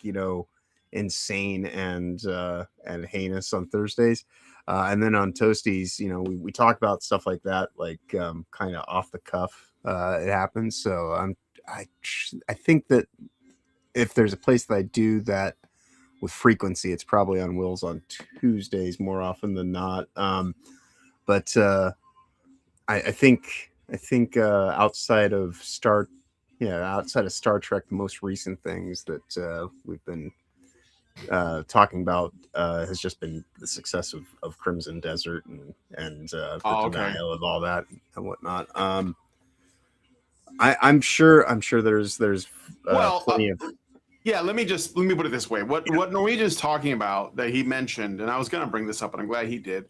C: insane and heinous on Thursdays. And then on Toasties, we talk about stuff like that, like kind of off the cuff. It happens. So I think that if there's a place that I do that with frequency, it's probably on Will's on Tuesdays more often than not. But I think outside of Star Trek, the most recent things that we've been talking about has just been the success of Crimson Desert and the denial of all that and whatnot. I'm sure there's plenty of.
B: Yeah, let me put it this way. What Norwegian's talking about that he mentioned, and I was going to bring this up, and I'm glad he did,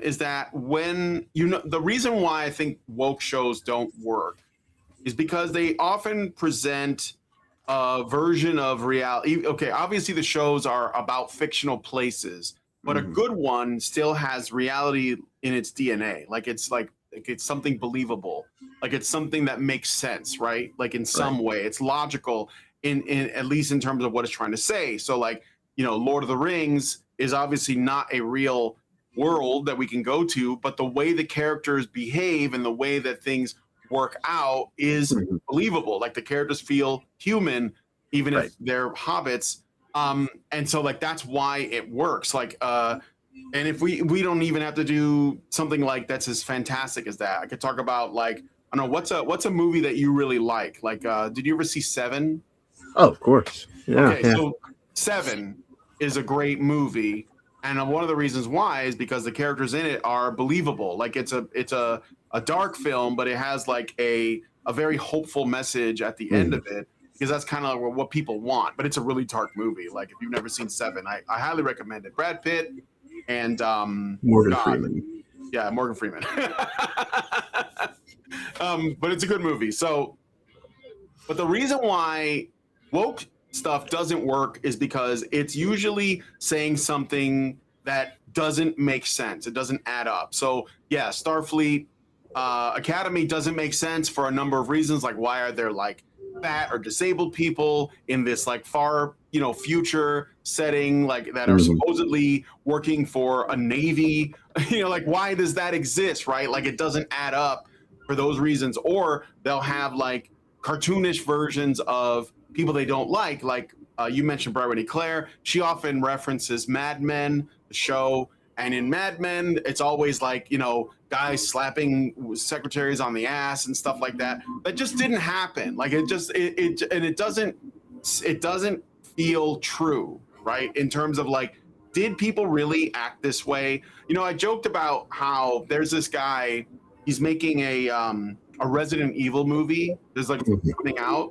B: is that when the reason why I think woke shows don't work is because they often present a version of reality. Okay, obviously the shows are about fictional places, but a good one still has reality in its DNA. Like it's something believable. Like it's something that makes sense, right? Like in some way, it's logical in at least in terms of what it's trying to say. So like, Lord of the Rings is obviously not a real world that we can go to, but the way the characters behave and the way that things work out is believable. Like the characters feel human, even if they're hobbits. And so like that's why it works. Like and if we don't even have to do something like that's as fantastic as that. I could talk about, like, I don't know, what's a movie that you really like? Like did you ever see Seven?
C: Oh, of course. Yeah.
B: Okay, so Seven is a great movie. And one of the reasons why is because the characters in it are believable. Like it's a dark film, but it has like a very hopeful message at the end of it, because that's kind of what people want. But it's a really dark movie. Like if you've never seen Seven, I highly recommend it. Brad Pitt and
C: Morgan Freeman.
B: Yeah, Morgan Freeman. But it's a good movie. So, but the reason why woke stuff doesn't work is because it's usually saying something that doesn't make sense. It doesn't add up. So yeah, Starfleet Academy doesn't make sense for a number of reasons. Like, why are there like fat or disabled people in this like far future setting, like that are supposedly working for a navy? Like, why does that exist, right? Like it doesn't add up for those reasons. Or they'll have like cartoonish versions of people they don't like you mentioned Brittany Claire. She often references Mad Men, the show, And in Mad Men, it's always like, you know, guys slapping secretaries on the ass and stuff like that. That just didn't happen. Like it doesn't feel true, right? In terms of like, did people really act this way? You know, I joked about how there's this guy, he's making a Resident Evil movie. There's like coming out.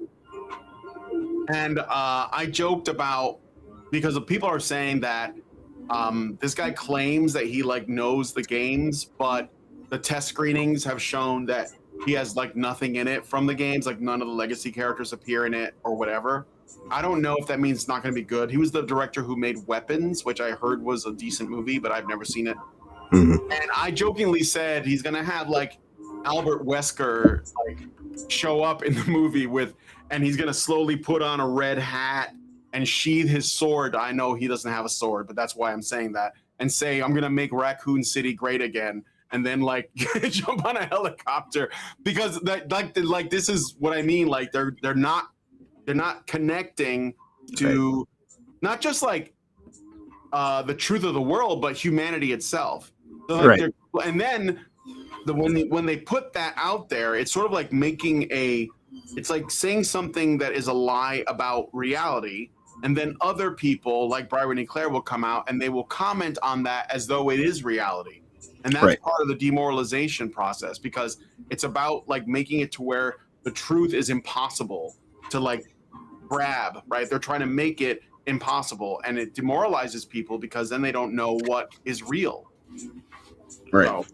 B: And I joked about, because people are saying that this guy claims that he like knows the games, but the test screenings have shown that he has like nothing in it from the games, like none of the legacy characters appear in it or whatever. I don't know if that means it's not going to be good. He was the director who made Weapons, which I heard was a decent movie, but I've never seen it. And I jokingly said he's going to have like Albert Wesker like show up in the movie and he's going to slowly put on a red hat and sheathe his sword. I know he doesn't have a sword, but that's why I'm saying that. And say, I'm going to make Raccoon City great again. And then like jump on a helicopter, because like this is what I mean. Like they're not connecting to not just like the truth of the world, but humanity itself. So, like, and then when they put that out there, it's sort of like it's like saying something that is a lie about reality. And then other people like Byron and Claire will come out and they will comment on that as though it is reality. And that's part of the demoralization process, because it's about like making it to where the truth is impossible to like grab, right? They're trying to make it impossible, and it demoralizes people because then they don't know what is real.
C: Right. So.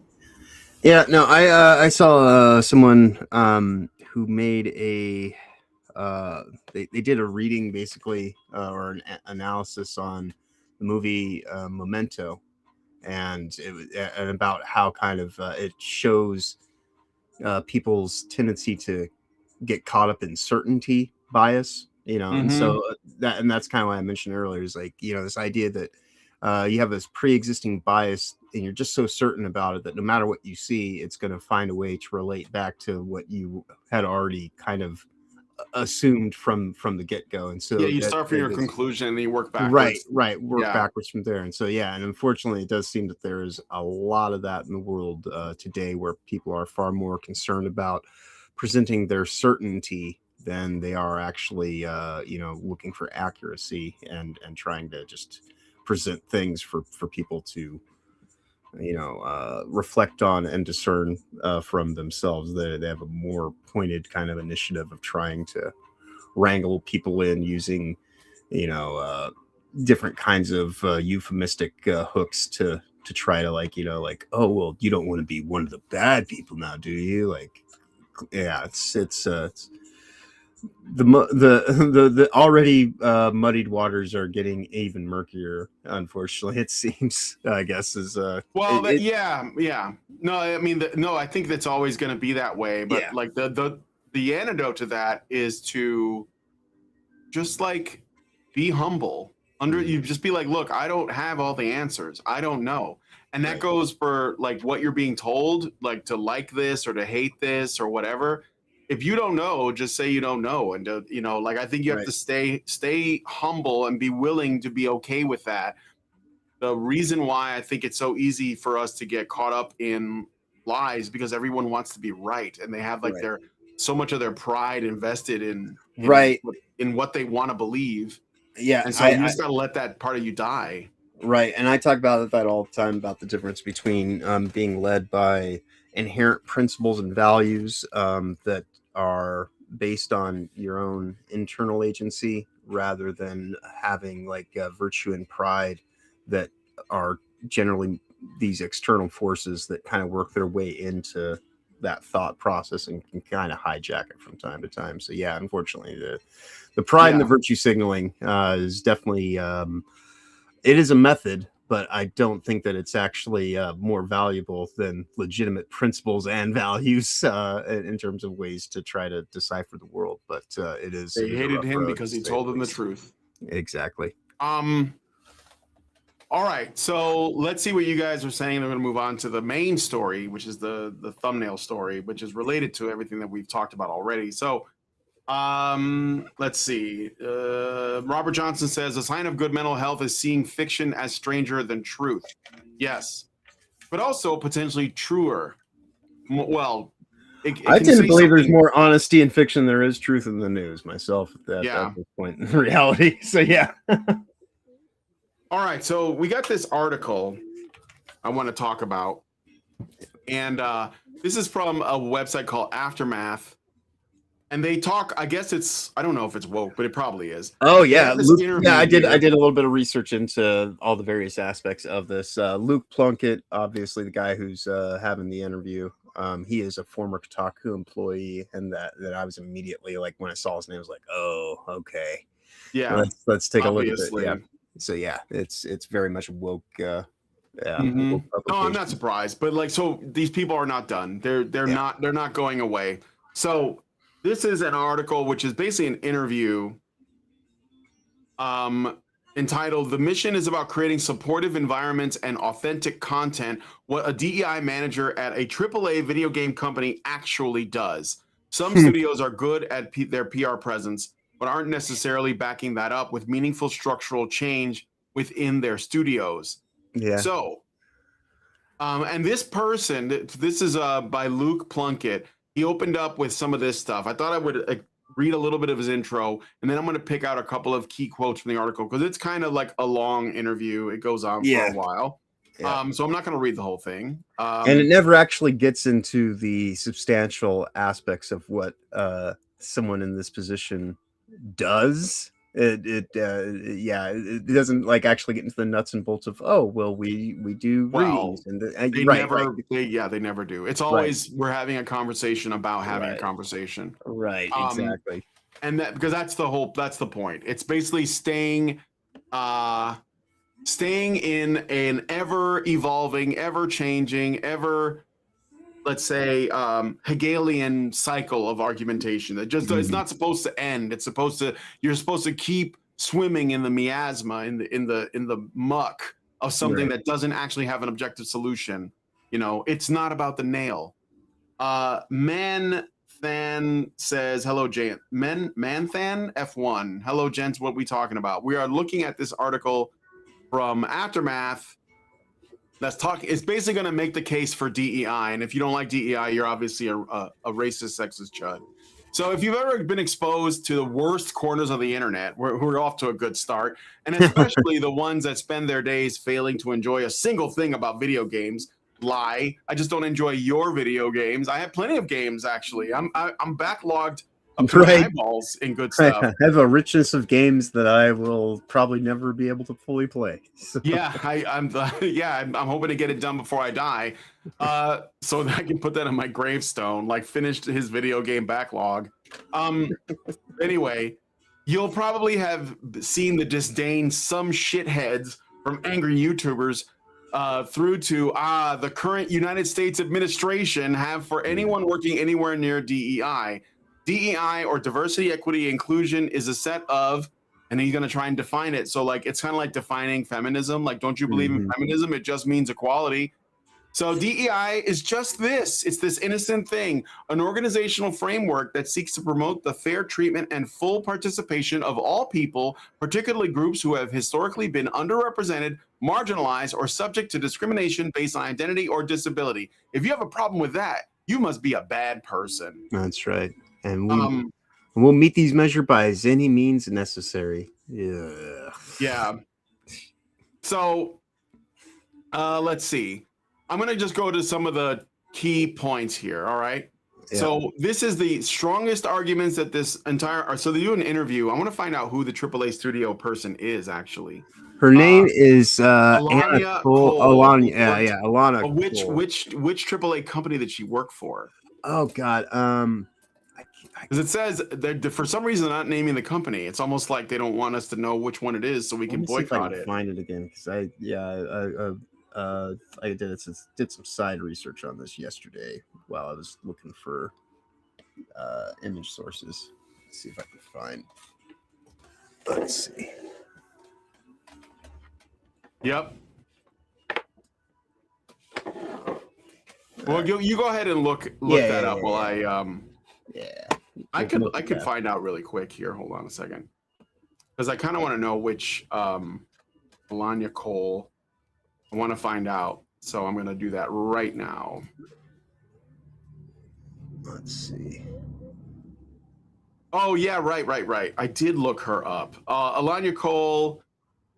C: Yeah, no, I saw someone who made a they did a reading basically or an analysis on the movie Memento, and and about how kind of it shows people's tendency to get caught up in certainty bias, you know. And so that's kind of what I mentioned earlier, is like, you know, this idea that you have this pre-existing bias and you're just so certain about it that no matter what you see, it's going to find a way to relate back to what you had already kind of assumed from the get-go. And so
B: you start from your conclusion and then you work backwards.
C: Work backwards from there. And so and unfortunately it does seem that there is a lot of that in the world today, where people are far more concerned about presenting their certainty than they are actually you know, looking for accuracy and trying to just present things for people to, you know, reflect on and discern from themselves. They have a more pointed kind of initiative of trying to wrangle people in using, you know, different kinds of euphemistic hooks to try to, like, you know, like, oh, well, you don't want to be one of the bad people now, do you? Like, yeah, it's the already muddied waters are getting even murkier, unfortunately, it seems. I guess is no, I mean, I think that's always going to be that way, but like the antidote to that is to just like be humble. You just be like, look, I don't have all the answers, I don't know. And that goes for like what you're being told, like to like this or to hate this or whatever. If you don't know, just say you don't know. And, you know, like, I think you have to stay humble and be willing to be okay with that. The reason why I think it's so easy for us to get caught up in lies, because everyone wants to be right. And they have like so much of their pride invested in what they want to believe. Yeah. And so you just got to let that part of you die. Right. And I talk about that all the time, about the difference between being led by inherent principles and values that are based on your own internal agency, rather than having like virtue and pride that are generally these external forces that kind of work their way into that thought process and can kind of hijack it from time to time. So yeah, unfortunately, the pride and the virtue signaling is definitely it is a method, but I don't think that it's actually more valuable than legitimate principles and values in terms of ways to try to decipher the world. But it is.
B: They hated him because he told them the truth.
C: Exactly.
B: All right, so let's see what you guys are saying. We're going to move on to the main story, which is the thumbnail story, which is related to everything that we've talked about already. So Let's see. Robert Johnson says a sign of good mental health is seeing fiction as stranger than truth. Yes, but also potentially truer. Well,
C: I
B: can
C: tend to
B: say
C: believe there's
B: something.
C: more honesty in fiction than there is truth in the news myself at
B: Yeah.
C: this point in reality. So yeah.
B: All right, so we got this article I want to talk about, and this is from a website called Aftermath, and they talk. I guess I don't know if it's woke, but it probably is.
C: Oh
B: They
C: yeah,
B: have this
C: Luke.
B: interview
C: Yeah, I did.
B: here.
C: I did a little bit of research into all the various aspects of this. Luke Plunkett, obviously the guy who's having the interview. He is a former Kotaku employee, and that I was immediately like when I saw his name, I was like, oh, okay.
B: Yeah,
C: Let's take
B: obviously.
C: a look at it. Yeah. So yeah, it's very much woke. Yeah.
B: No,
C: Woke
B: I'm not surprised, but like, so these people are not done. They're not going away. So this is an article which is basically an interview entitled "The Mission is about creating supportive environments and authentic content, what a DEI manager at a AAA video game company actually does. Some studios are good at their PR presence, but aren't necessarily backing that up with meaningful structural change within their studios."
C: Yeah.
B: So, and this person, this is by Luke Plunkett. He opened up with some of this stuff. I thought I would read a little bit of his intro, and then I'm going to pick out a couple of key quotes from the article because it's kind of like a long interview. It goes on for a while. Yeah. So I'm not going to read the whole thing.
C: And it never actually gets into the substantial aspects of what someone in this position does. It doesn't like actually get into the nuts and bolts of we do readings and
B: they never do. It's always we're having a conversation about having a conversation.
C: Right, exactly.
B: And that because that's the point. It's basically staying in an ever evolving, ever changing, let's say Hegelian cycle of argumentation that just it's not supposed to end. It's you're supposed to keep swimming in the miasma, in the muck of something that doesn't actually have an objective solution. You know, it's not about the nail. Manthan says, hello, Jane. Manthan F1. Hello, gents. What we talking about? We are looking at this article from Aftermath. It's basically going to make the case for DEI, and if you don't like DEI, you're obviously a racist, sexist chud. So if you've ever been exposed to the worst corners of the internet, we're off to a good start, and especially the ones that spend their days failing to enjoy a single thing about video games. Lie. I just don't enjoy your video games. I have plenty of games, actually. I'm backlogged up to my eyeballs in good stuff.
C: I have a richness of games that I will probably never be able to fully play. So.
B: Yeah, I'm hoping to get it done before I die, so that I can put that on my gravestone, like finished his video game backlog. Anyway, you'll probably have seen the disdain some shitheads from angry YouTubers through to the current United States administration have for anyone working anywhere near DEI. DEI, or diversity, equity, inclusion, is a set of, and he's going to try and define it. So like, it's kind of like defining feminism. Like, don't you believe in feminism? It just means equality. So DEI is just this. It's this innocent thing, an organizational framework that seeks to promote the fair treatment and full participation of all people, particularly groups who have historically been underrepresented, marginalized, or subject to discrimination based on identity or disability. If you have a problem with that, you must be a bad person.
C: That's right. And we'll meet these measures by any means necessary.
B: Yeah. So let's see. I'm going to just go to some of the key points here. All right. Yeah. So this is the strongest arguments that this entire. So they do an interview. I want to find out who the AAA studio person is actually.
C: Her name is
B: Alana Cole.
C: Alana. Alana.
B: Which AAA company did she work for?
C: Oh God.
B: Because it says that for some reason they're not naming the company. It's almost like they don't want us to know which one it is, so we can boycott it.
C: Find it again because I did some side research on this yesterday while I was looking for image sources. Let's see if I can find. Let's see.
B: Yep. Well, you go ahead and look that up while I I could find out really quick here. Hold on a second, because I kind of want to know which Alanya Cole I want to find out. So I'm going to do that right now.
C: Let's see.
B: Oh yeah, right. I did look her up. Alanya Cole.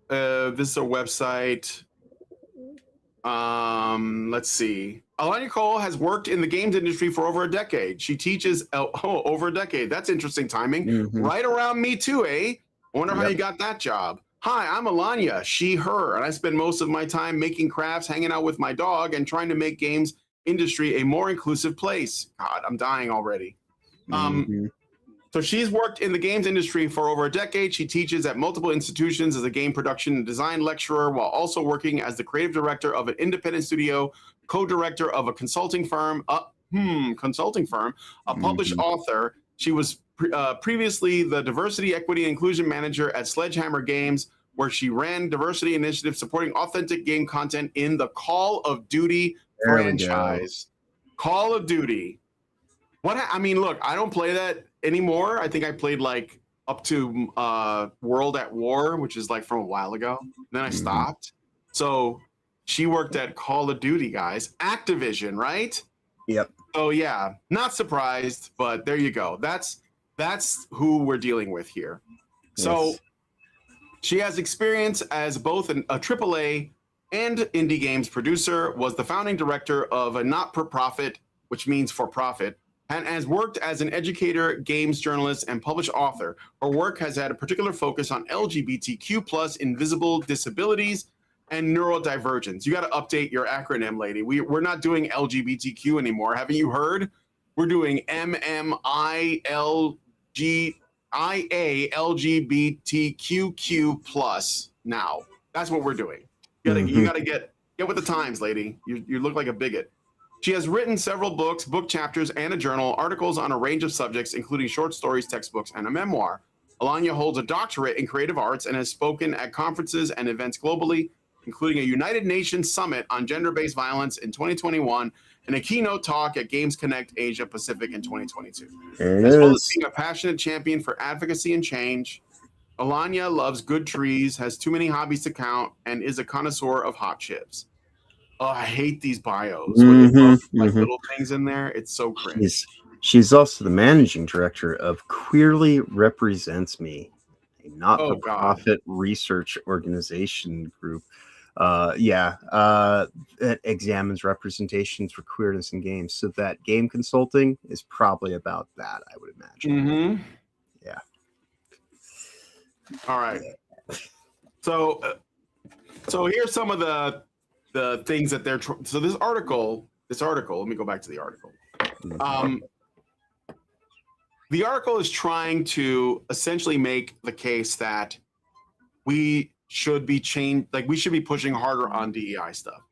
B: This is a website. Let's see. Alanya Cole has worked in the games industry for over a decade. She teaches over a decade. That's interesting timing.
C: Mm-hmm.
B: Right around me too, eh? I wonder how you got that job. Hi, I'm Alanya, she, her, and I spend most of my time making crafts, hanging out with my dog, and trying to make games industry a more inclusive place. God, I'm dying already. So she's worked in the games industry for over a decade. She teaches at multiple institutions as a game production and design lecturer, while also working as the creative director of an independent studio, co-director of a consulting firm, a published author. She was previously the diversity, equity, and inclusion manager at Sledgehammer Games, where she ran diversity initiatives supporting authentic game content in the Call of Duty franchise. Call of Duty. I mean, look, I don't play that anymore. I think I played like up to World at War, which is like from a while ago. Then I stopped. So she worked at Call of Duty, guys. Activision, right?
C: Yep.
B: So yeah, not surprised, but there you go. That's who we're dealing with here. So she has experience as both a AAA and indie games producer, was the founding director of a not-for-profit, which means for profit, and has worked as an educator, games journalist, and published author. Her work has had a particular focus on LGBTQ+, invisible disabilities, and neurodivergence. You got to update your acronym, lady. We're not doing LGBTQ anymore. Haven't you heard? We're doing LGBTQQ+ now. That's what we're doing. You gotta get with the times, lady. You look like a bigot. She has written several books, book chapters, and a journal, articles on a range of subjects, including short stories, textbooks, and a memoir. Alanya holds a doctorate in creative arts and has spoken at conferences and events globally, including a United Nations Summit on Gender-Based Violence in 2021 and a keynote talk at Games Connect Asia Pacific in 2022. As well as being a passionate champion for advocacy and change, Alanya loves good trees, has too many hobbies to count, and is a connoisseur of hot chips. Oh, I hate these bios. When they put, like little things in there, it's so cringe.
C: She's also the managing director of Queerly Represents Me, a not-for-profit research organization group. That examines representations for queerness in games. So that game consulting is probably about that, I would imagine. Yeah.
B: All right. So here's some of the things that they're so this article, let me go back to the article. The article is trying to essentially make the case that we should be we should be pushing harder on DEI stuff.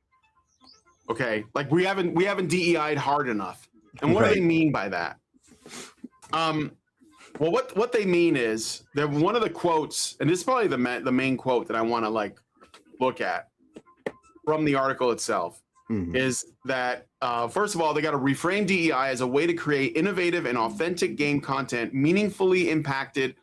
B: Okay, like we haven't DEI'd hard enough. And what do they mean by that? Well, what they mean is that one of the quotes, and this is probably the main quote that I want to like look at from the article itself, is that first of all, they got to reframe DEI as a way to create innovative and authentic game content meaningfully impacted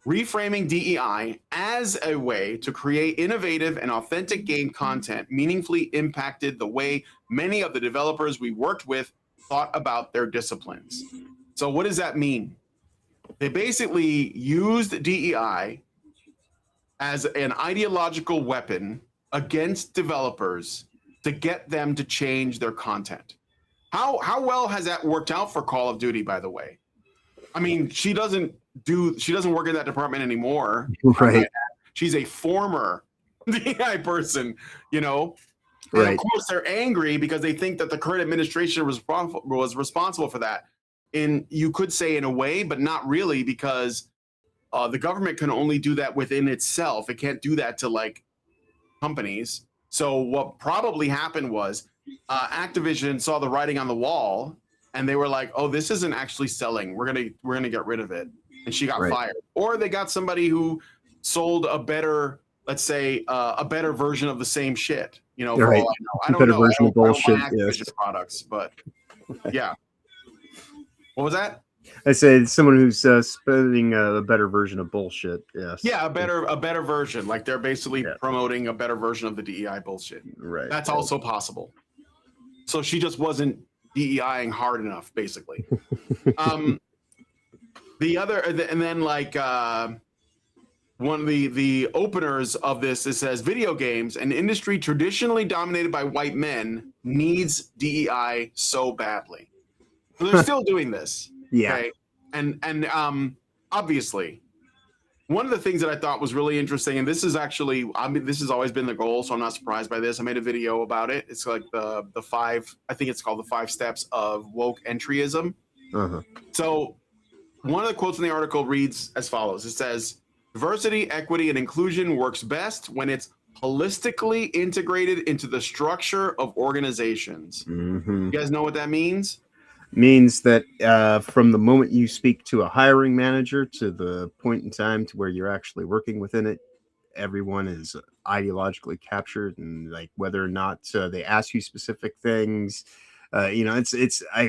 B: reframing DEI as a way to create innovative and authentic game content meaningfully impacted the way many of the developers we worked with thought about their disciplines. So what does that mean? They basically used DEI as an ideological weapon against developers to get them to change their content. How well has that worked out for Call of Duty, by the way? I mean, she doesn't work in that department anymore.
C: Right.
B: She's a former DEI person, you know. And of course, they're angry because they think that the current administration was responsible for that. And you could say in a way, but not really, because the government can only do that within itself. It can't do that to like companies. So what probably happened was Activision saw the writing on the wall, and they were like, "Oh, this isn't actually selling. We're gonna get rid of it." And she got fired. Or they got somebody who sold a better, let's say, a better version of the same shit. You know, for all I know. I don't know. Version of bullshit. Activision products, but yeah. What was that?
C: I say someone who's spending a better version of bullshit. Yes.
B: Yeah, a better version. Like they're basically promoting a better version of the DEI bullshit.
C: Right.
B: That's also possible. So she just wasn't DEIing hard enough, basically. The other, and then like one of the openers of this, it says video games, an industry traditionally dominated by white men, needs DEI so badly. So they're still doing this.
C: Yeah.
B: Okay? And obviously, one of the things that I thought was really interesting, and this is actually, I mean, this has always been the goal, so I'm not surprised by this. I made a video about it. It's like the 5, I think it's called the 5 steps of woke entryism. So one of the quotes in the article reads as follows. It says, diversity, equity, and inclusion works best when it's holistically integrated into the structure of organizations. You guys know what that means?
C: Means that from the moment you speak to a hiring manager to the point in time to where you're actually working within it, everyone is ideologically captured, and like whether or not they ask you specific things, you know,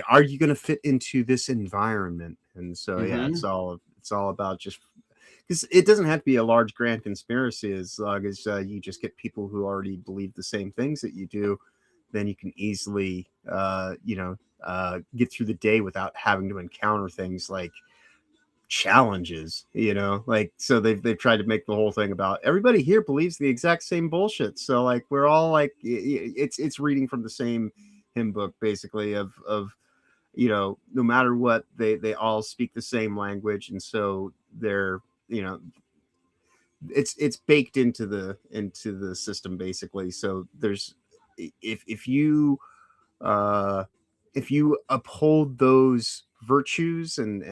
C: are you going to fit into this environment? And so yeah, it's all about just, because it doesn't have to be a large grand conspiracy, as long as you just get people who already believe the same things that you do, then you can easily get through the day without having to encounter things like challenges, you know, like, so they've tried to make the whole thing about everybody here believes the exact same bullshit. So like, we're all like, it's reading from the same hymn book, basically, of, you know, no matter what, they all speak the same language. And so they're, you know, it's baked into the system, basically. So there's, if you uphold those virtues and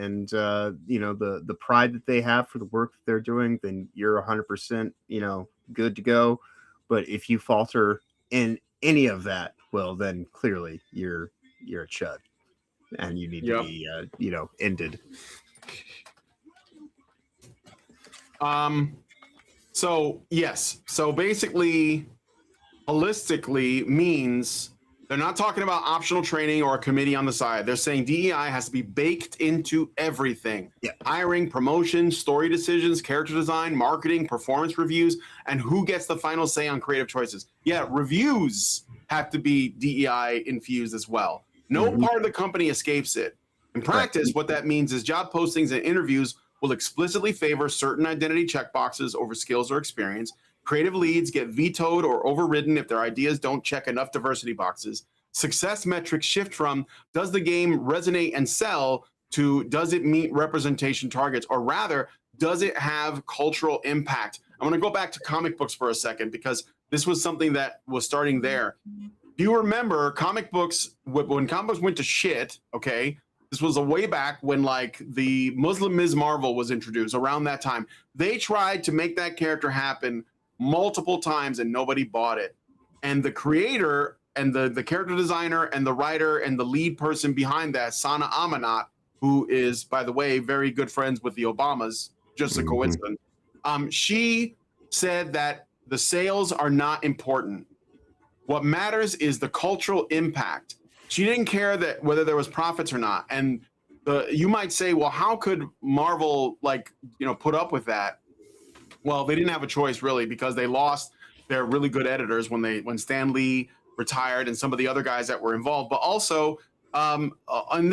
C: you know, the pride that they have for the work that they're doing, then you're 100%, you know, good to go. But if you falter in any of that, well, then clearly you're a chud, and you need to be you know, ended.
B: So yes, so basically, holistically means they're not talking about optional training or a committee on the side. They're saying DEI has to be baked into everything. Hiring, promotion, story decisions, character design, marketing, performance reviews, and who gets the final say on creative choices. Yeah, reviews have to be DEI infused as well. No part of the company escapes it. In practice, what that means is job postings and interviews will explicitly favor certain identity checkboxes over skills or experience. Creative leads get vetoed or overridden if their ideas don't check enough diversity boxes. Success metrics shift from does the game resonate and sell to does it meet representation targets, or rather, does it have cultural impact? I'm going to go back to comic books for a second, because this was something that was starting there. Do you remember comic books, when comic books went to shit, okay? This was a way back when like the Muslim Ms. Marvel was introduced around that time. They tried to make that character happen multiple times and nobody bought it. And the creator and the character designer and the writer and the lead person behind that, Sana Amanat, who is, by the way, very good friends with the Obamas, just a coincidence. She said that the sales are not important. What matters is the cultural impact. She didn't care that whether there was profits or not. And you might say, well, how could Marvel, like, you know, put up with that? Well, they didn't have a choice, really, because they lost their really good editors when Stan Lee retired and some of the other guys that were involved. But also, and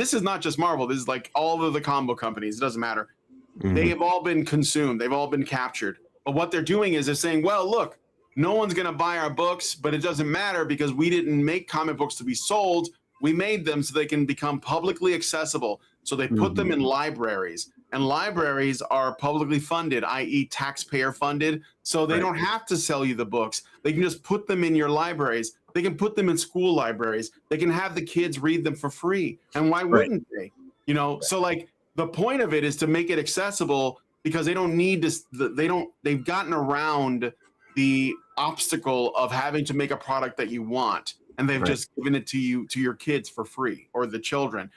B: this is not just Marvel, this is like all of the combo companies, it doesn't matter. They have all been consumed, they've all been captured. But what they're doing is they're saying, well, look, no one's going to buy our books, but it doesn't matter because we didn't make comic books to be sold. We made them so they can become publicly accessible. So they put them in libraries, and libraries are publicly funded, i.e. taxpayer funded. So they don't have to sell you the books. They can just put them in your libraries. They can put them in school libraries. They can have the kids read them for free. And why wouldn't they? You know, so like the point of it is to make it accessible, because they don't need to, they've gotten around the obstacle of having to make a product that you want, and they've just given it to you, to your kids for free, or the children.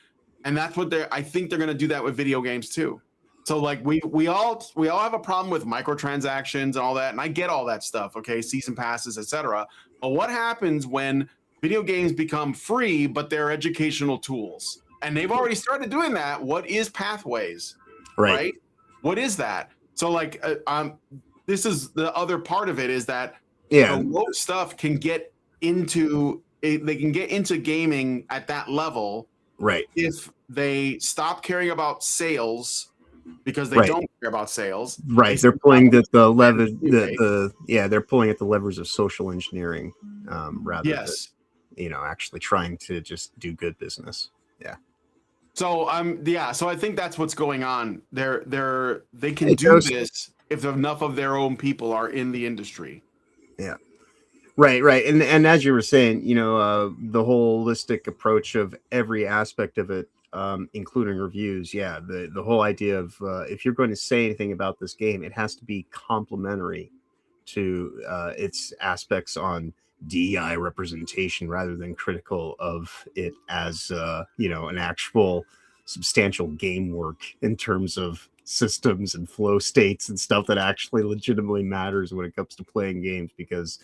B: And that's what I think they're going to do that with video games too. So like we all have a problem with microtransactions and all that, and I get all that stuff, okay, season passes, etc. But what happens when video games become free but they're educational tools? And they've already started doing that. What is pathways?
C: Right.
B: What is that? So like, this is the other part of it is that
C: Yeah.
B: the woke stuff can get into they can get into gaming at that level,
C: Right.
B: if they stop caring about sales because they
C: Right.
B: don't care about sales.
C: Right. They're pulling they're pulling at the levers of social engineering, rather than, you know, actually trying to just do good business. Yeah.
B: So so I think that's what's going on. They can do this if enough of their own people are in the industry.
C: Yeah. Right. And as you were saying, you know, the holistic approach of every aspect of it, including reviews. Yeah, the whole idea of if you're going to say anything about this game, it has to be complementary to its aspects on DEI representation rather than critical of it as you know, an actual substantial game work in terms of systems and flow states and stuff that actually legitimately matters when it comes to playing games, because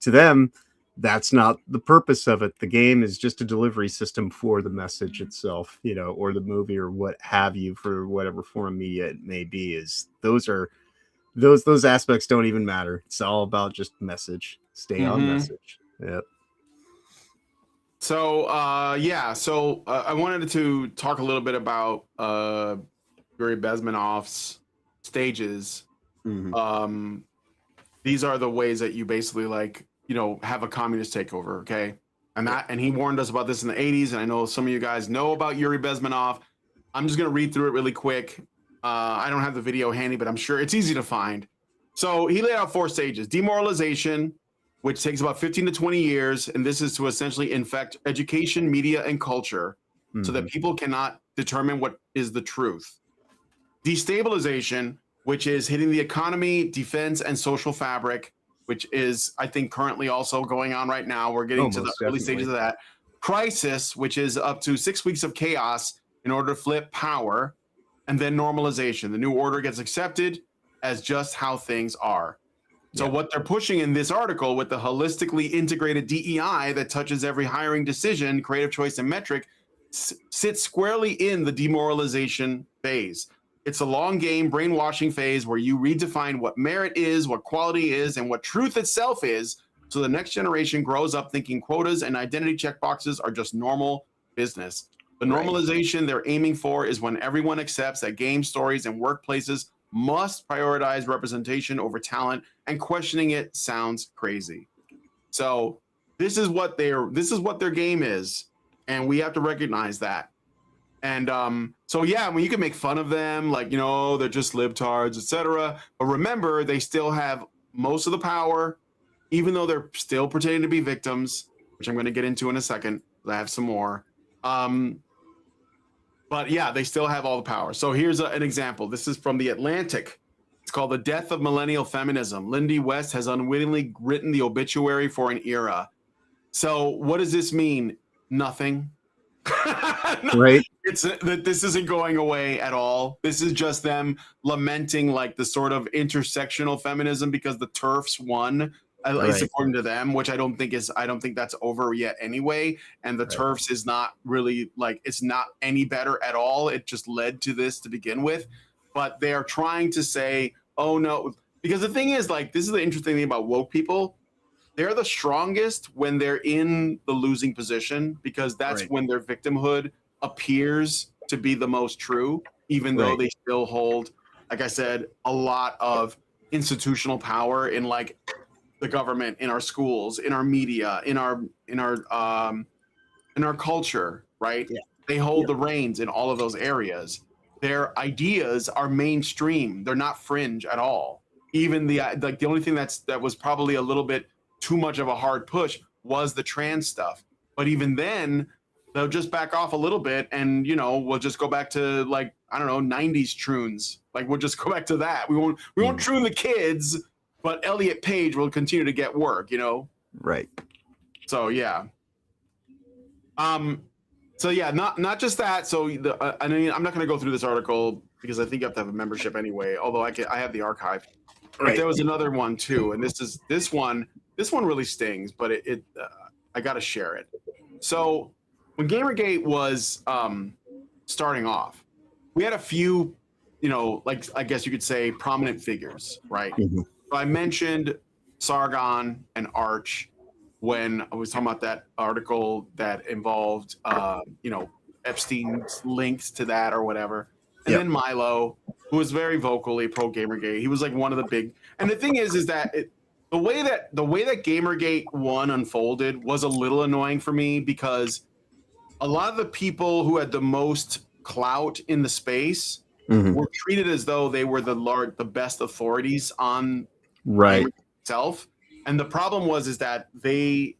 C: to them, that's not the purpose of it. The game is just a delivery system for the message itself, you know, or the movie or what have you, for whatever form of media it may be. Is those aspects don't even matter. It's all about just message. Stay on message. Yep.
B: So I wanted to talk a little bit about Yuri Bezmenov's stages. These are the ways that you basically, like, you know, have a communist takeover, okay? And he warned us about this in the 80s, and I know some of you guys know about Yuri Bezmenov. I'm just gonna read through it really quick. I don't have the video handy, but I'm sure it's easy to find. So he laid out 4 stages: demoralization, which takes about 15 to 20 years, and this is to essentially infect education, media, and culture, so that people cannot determine what is the truth. Destabilization, which is hitting the economy, defense, and social fabric, which is, I think, currently also going on right now. We're getting to the early stages of that. Crisis, which is up to 6 weeks of chaos in order to flip power. And then normalization. The new order gets accepted as just how things are. So what they're pushing in this article with the holistically integrated DEI that touches every hiring decision, creative choice, and metric sits squarely in the demoralization phase. It's a long game brainwashing phase where you redefine what merit is, what quality is, and what truth itself is, so the next generation grows up thinking quotas and identity checkboxes are just normal business. The normalization they're aiming for is when everyone accepts that game stories and workplaces must prioritize representation over talent, and questioning it sounds crazy. So this is what their game is, and we have to recognize that. And so yeah, I mean, you can make fun of them, like, you know, they're just libtards, etc. But remember, they still have most of the power, even though they're still pretending to be victims, which I'm going to get into in a second. I have some more. But yeah, they still have all the power. So here's an example. This is from The Atlantic. It's called The Death of Millennial Feminism. Lindy West has unwittingly written the obituary for an era. So what does this mean? Nothing.
C: Right.
B: It's that this isn't going away at all. This is just them lamenting, like, the sort of intersectional feminism because the TERFs won, at least according to them, which I don't think that's over yet anyway. And the TERFs is not really, like, it's not any better at all. It just led to this to begin with. But they are trying to say, oh no, because the thing is, like, this is the interesting thing about woke people. They're the strongest when they're in the losing position, because that's when their victimhood appears to be the most true, even though they still hold, like I said, a lot of institutional power in, like, the government, in our schools, in our media, in our culture, right? Yeah. They hold the reins in all of those areas. Their ideas are mainstream. They're not fringe at all. Even the only thing that was probably a little bit too much of a hard push was the trans stuff. But even then, they'll just back off a little bit, and, you know, we'll just go back to, like, I don't know, 90s troons. Like, we'll just go back to that. We won't troon the kids, but Elliot Page will continue to get work, you know?
C: Right.
B: So yeah. So yeah, not just that. So I mean, I'm not going to go through this article because I think you have to have a membership anyway. Although I have the archive. But there was another one too, and this one really stings, but I got to share it. So when Gamergate was starting off, we had a few, like I guess you could say prominent figures, right?
C: Mm-hmm.
B: So I mentioned Sargon and Arch when I was talking about that article that involved, Epstein's links to that or whatever. And then Milo, who was very vocally pro Gamergate. He was like one of the big. And the thing is that the way that Gamergate 1 unfolded was a little annoying for me because a lot of the people who had the most clout in the space were treated as though they were the best authorities on Gamergate itself. And the problem is that they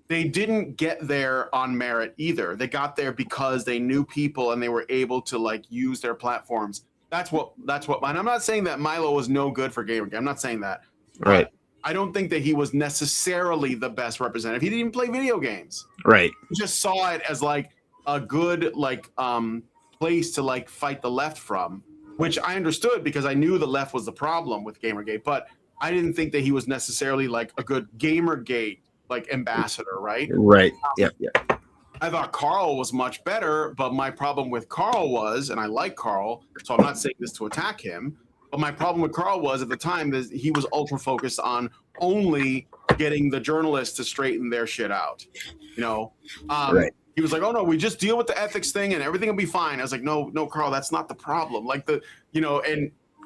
B: didn't get there on merit either. They got there because they knew people and they were able to like use their platforms. That's what. And I'm not saying that Milo was no good for Gamergate. I'm not saying that.
C: Right.
B: I don't think that he was necessarily the best representative. He didn't even play video games.
C: Right.
B: He just saw it as like a good place to like fight the left from, which I understood because I knew the left was the problem with Gamergate, but I didn't think that he was necessarily like a good Gamergate like ambassador, right?
C: Right. Yeah.
B: I thought Carl was much better, but my problem with Carl was, and I like Carl, so I'm not saying this to attack him, but my problem with Carl was at the time that he was ultra focused on only getting the journalists to straighten their shit out. Right. He was like, "Oh no, we just deal with the ethics thing and everything will be fine." I was like, "No, Carl, that's not the problem." Like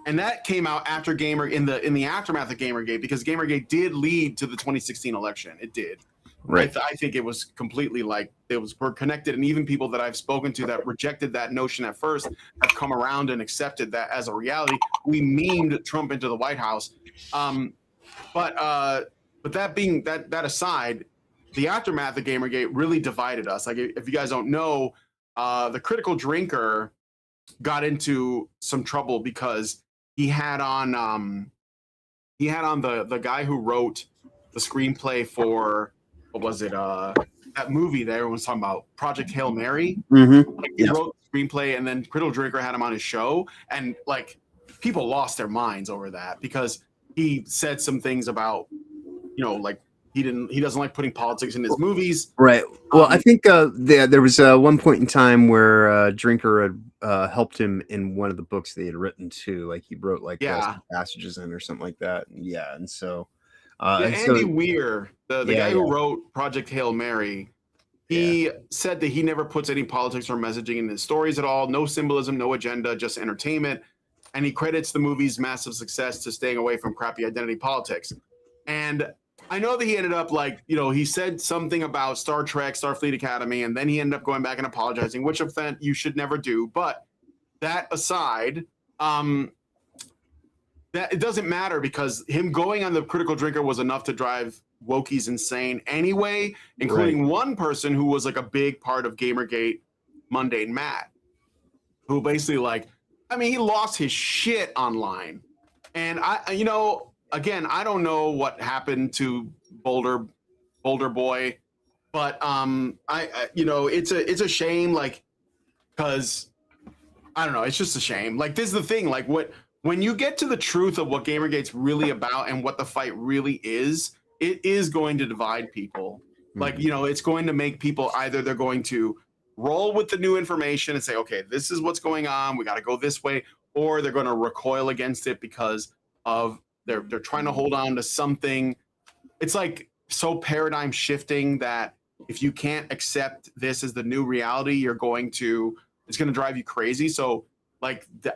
B: and that came out after in the aftermath of Gamergate because Gamergate did lead to the 2016 election. It did.
C: Right.
B: I think it was completely like we're connected, and even people that I've spoken to that rejected that notion at first have come around and accepted that as a reality. We memed Trump into the White House, but that being that aside, the aftermath of Gamergate really divided us. Like if you guys don't know, the Critical Drinker got into some trouble because he had on the guy who wrote the screenplay for. What was it? That movie that everyone's talking about, Project Hail Mary. He wrote the screenplay, and then Critical Drinker had him on his show, and like people lost their minds over that because he said some things about, like he doesn't like putting politics in his movies.
C: Right. Well, I think there was one point in time where Drinker had helped him in one of the books they had written too. Like he wrote like passages in or something like that. And so.
B: Andy Weir, the guy who wrote Project Hail Mary, he said that he never puts any politics or messaging in his stories at all. No symbolism, no agenda, just entertainment. And he credits the movie's massive success to staying away from crappy identity politics. And I know that he ended up he said something about Star Trek, Starfleet Academy, and then he ended up going back and apologizing, which you should never do. But that aside, that it doesn't matter because him going on the Critical Drinker was enough to drive wokies insane anyway, including one person who was like a big part of Gamergate, Mundane Matt, who basically he lost his shit online. And again, I don't know what happened to Boulder Boy, but it's a shame, because I don't know, it's just a shame. Like this is the thing, when you get to the truth of what Gamergate's really about and what the fight really is, it is going to divide people. It's going to make people either they're going to roll with the new information and say, okay, this is what's going on, we got to go this way, or they're going to recoil against it because of they're trying to hold on to something. It's like so paradigm shifting that if you can't accept this as the new reality, it's going to drive you crazy. So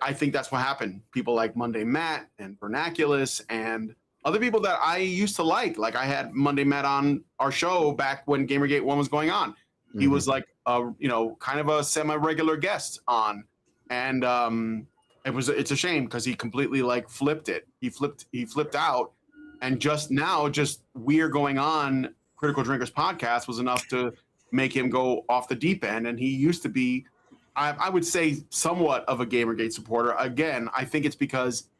B: I think that's what happened. People like Monday Matt and Vernaculus and other people that I used to like. Like I had Monday Matt on our show back when Gamergate 1 was going on. He was like kind of a semi-regular guest on. And it's a shame because he completely flipped it. He flipped out. And just we're going on Critical Drinkers podcast was enough to make him go off the deep end. And he used to be, I would say, somewhat of a Gamergate supporter. Again, I think it's because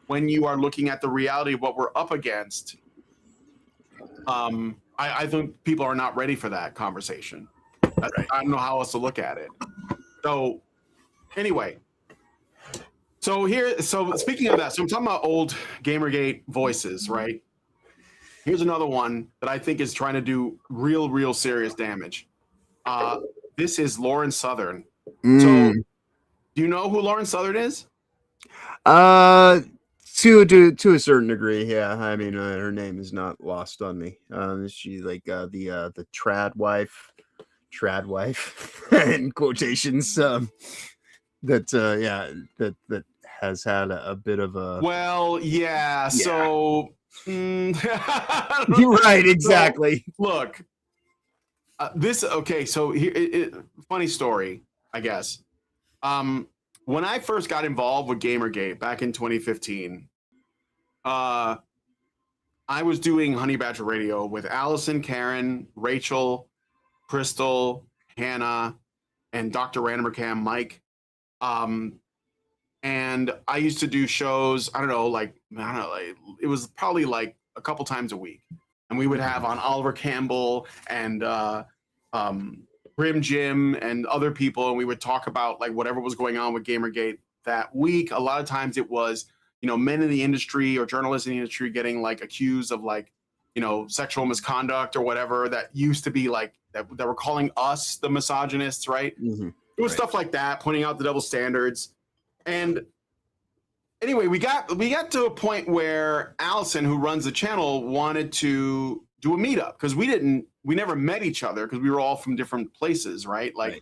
B: when you are looking at the reality of what we're up against, I think people are not ready for that conversation. I don't know how else to look at it. So anyway, so speaking of that, so I'm talking about old Gamergate voices, right? Here's another one that I think is trying to do real serious damage. This is Lauren Southern.
C: Mm.
B: So, do you know who Lauren Southern is?
C: To a certain degree, yeah. I mean, her name is not lost on me. She like the trad wife in quotations. That has had a bit of a.
B: Well, yeah. So,
C: You're right, exactly.
B: So, look, okay. So here, funny story, I guess. When I first got involved with Gamergate back in 2015, I was doing Honey Badger Radio with Allison, Karen, Rachel, Crystal, Hannah, and Dr. Randomcam Mike. And I used to do shows, it was probably like a couple times a week. And we would have on Oliver Campbell and Grim Jim and other people, and we would talk about like whatever was going on with Gamergate that week. A lot of times it was, men in the industry or journalists in the industry getting like accused of like, sexual misconduct or whatever that used to be like that were calling us the misogynists, right?
C: Mm-hmm.
B: It was stuff like that, pointing out the double standards. And anyway, we got to a point where Allison, who runs the channel, wanted to do a meetup because we never met each other because we were all from different places, right? Like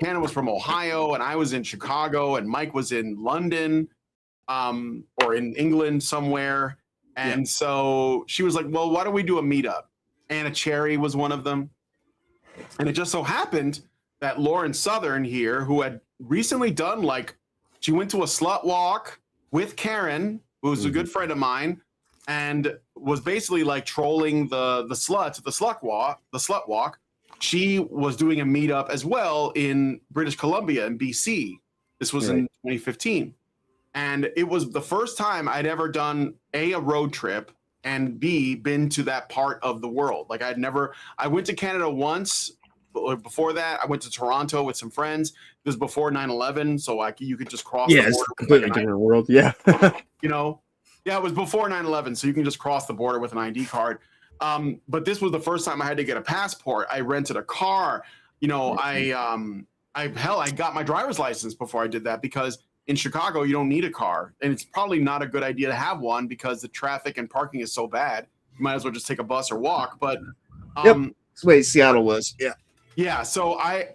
B: Hannah was from Ohio and I was in Chicago and Mike was in London, or in England somewhere. And so she was like, well, why don't we do a meetup? Anna Cherry was one of them. And it just so happened that Lauren Southern here, who had recently done she went to a slut walk with Karen, who's a good friend of mine, and was basically like trolling the sluts at the slut walk. She was doing a meetup as well in British Columbia in BC. This was in 2015. And it was the first time I'd ever done a road trip and B, been to that part of the world. Like I went to Canada once. Before that, I went to Toronto with some friends. It was before 9/11, so you could just cross the border.
C: It's a completely different world, yeah.
B: It was before 9/11, so you can just cross the border with an ID card. But this was the first time I had to get a passport. I rented a car. I got my driver's license before I did that because in Chicago, you don't need a car. And it's probably not a good idea to have one because the traffic and parking is so bad. You might as well just take a bus or walk. But
C: that's the way Seattle was. Yeah.
B: Yeah. So I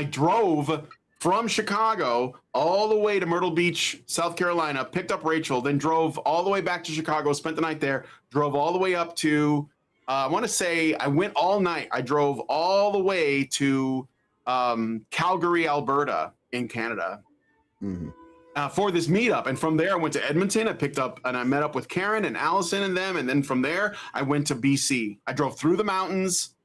B: drove from Chicago all the way to Myrtle Beach, South Carolina, picked up Rachel, then drove all the way back to Chicago, spent the night there, drove all the way up to, I want to say I went all night. I drove all the way to Calgary, Alberta in Canada.
C: Mm-hmm.
B: For this meetup. And from there, I went to Edmonton. I met up with Karen and Allison and them. And then from there, I went to BC. I drove through the mountains,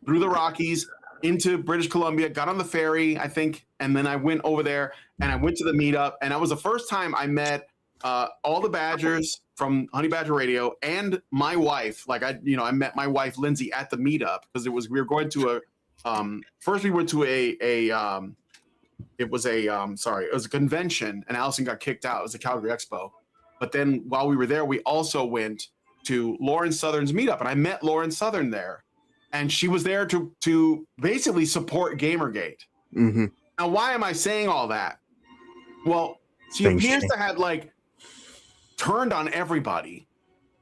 B: through the Rockies, into British Columbia, got on the ferry, I think. And then I went over there and I went to the meetup. And that was the first time I met all the Badgers from Honey Badger Radio and my wife. I met my wife, Lindsay, at the meetup because we were going to first we went to it was a convention and Allison got kicked out. It was a Calgary Expo. But then while we were there, we also went to Lauren Southern's meetup and I met Lauren Southern there. And she was there to basically support Gamergate.
C: Mm-hmm.
B: Now, why am I saying all that? Well, she appears to have turned on everybody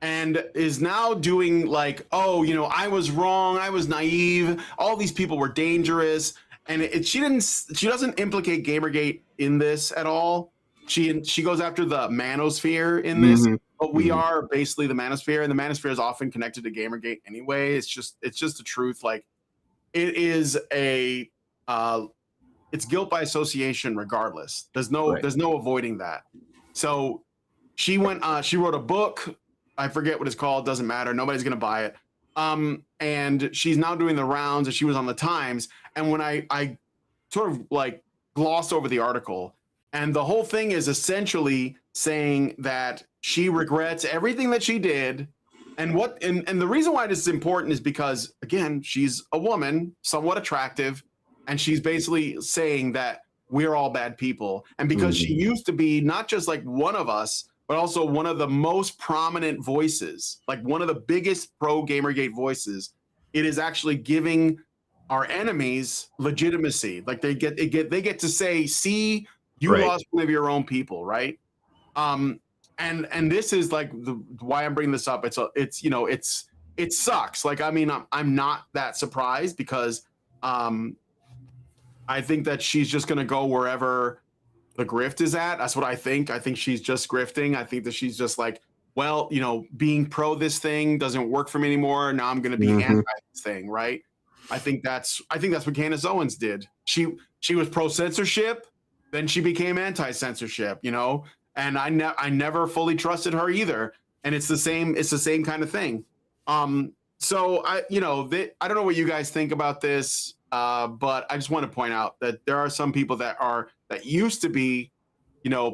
B: and is now doing I was wrong. I was naive. All these people were dangerous. And she doesn't implicate Gamergate in this at all. She goes after the manosphere in this, but we are basically the manosphere, and the manosphere is often connected to Gamergate anyway. It's just the truth. It is it's guilt by association regardless. There's no avoiding that. So she wrote a book. I forget what it's called. Doesn't matter. Nobody's gonna buy it. And she's now doing the rounds, and she was on the Times. And when I sort of glossed over the article, and the whole thing is essentially saying that she regrets everything that she did. And the reason why this is important is because, again, she's a woman, somewhat attractive, and she's basically saying that we're all bad people. And because she used to be not just one of us, but also one of the most prominent voices, one of the biggest pro Gamergate voices, it is actually giving our enemies legitimacy. Like they get to say, see, you
C: Right.
B: lost one of your own people, right? And this is like why I'm bringing this up. It sucks. Like, I mean, I'm not that surprised because I think that she's just gonna go wherever the grift is at. That's what I think. I think she's just grifting. I think that she's just like, well, being pro this thing doesn't work for me anymore. Now I'm gonna be anti this thing, right? I think that's what Candace Owens did. She was pro censorship, then she became anti censorship, and I never fully trusted her either. And it's the same kind of thing. So I don't know what you guys think about this, but I just want to point out that there are some people that used to be,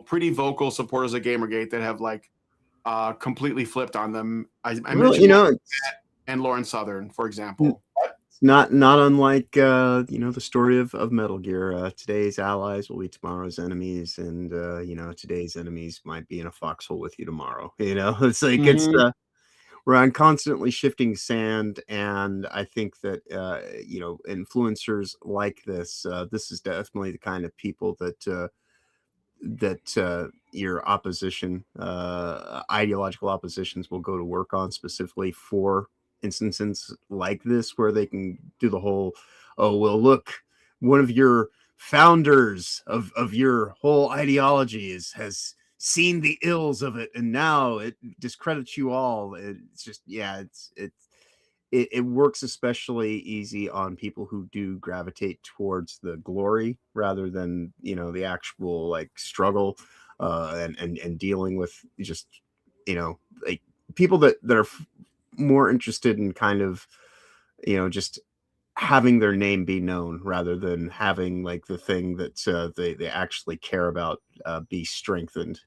B: pretty vocal supporters of Gamergate that have like completely flipped on them. I mentioned and Lauren Southern, for example.
C: Not unlike the story of Metal Gear. Today's allies will be tomorrow's enemies, and today's enemies might be in a foxhole with you tomorrow. It's like it's we're on constantly shifting sand, and I think that influencers like this is definitely the kind of people that your opposition, ideological oppositions, will go to work on specifically for instances like this, where they can do the whole, oh well, look, one of your founders of your whole ideology has seen the ills of it, and now it discredits you all. It's just, it works especially easy on people who do gravitate towards the glory rather than the actual like struggle and dealing with just like people that are more interested in kind of just having their name be known rather than having like the thing that they actually care about be strengthened.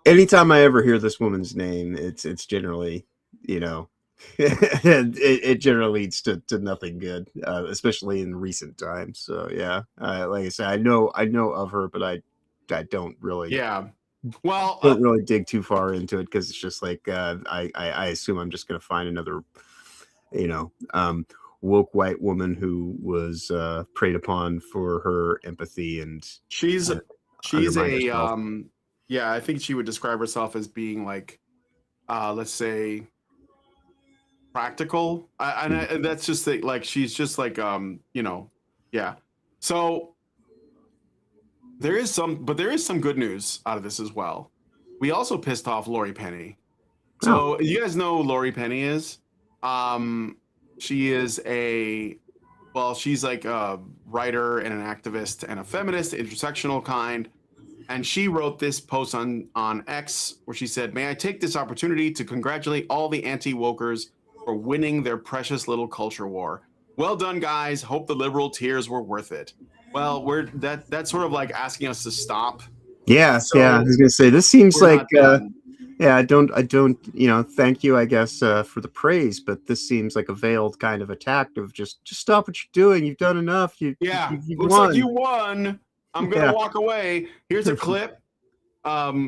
C: Anytime I ever hear this woman's name, it's generally it generally leads to nothing good, especially in recent times. So like I said, I know of her, but I don't really don't really dig too far into it, because it's just like I assume I'm just going to find another woke white woman who was preyed upon for her empathy, and
B: she's a I think she would describe herself as being like let's say practical, and that's just like she's just like so there is some good news out of this as well. We also pissed off Lori Penny. So you guys know who Lori Penny is? She is she's like a writer and an activist and a feminist, intersectional kind. And she wrote this post on X where she said, "May I take this opportunity to congratulate all the anti-wokers for winning their precious little culture war. Well done, guys. Hope the liberal tears were worth it." Well, that's sort of like asking us to stop.
C: I was gonna say, this seems like I don't thank you, I guess, for the praise, but this seems like a veiled kind of attack of just stop what you're doing. You've done enough. You've
B: looks
C: won.
B: like you won. I'm gonna walk away. Here's a clip.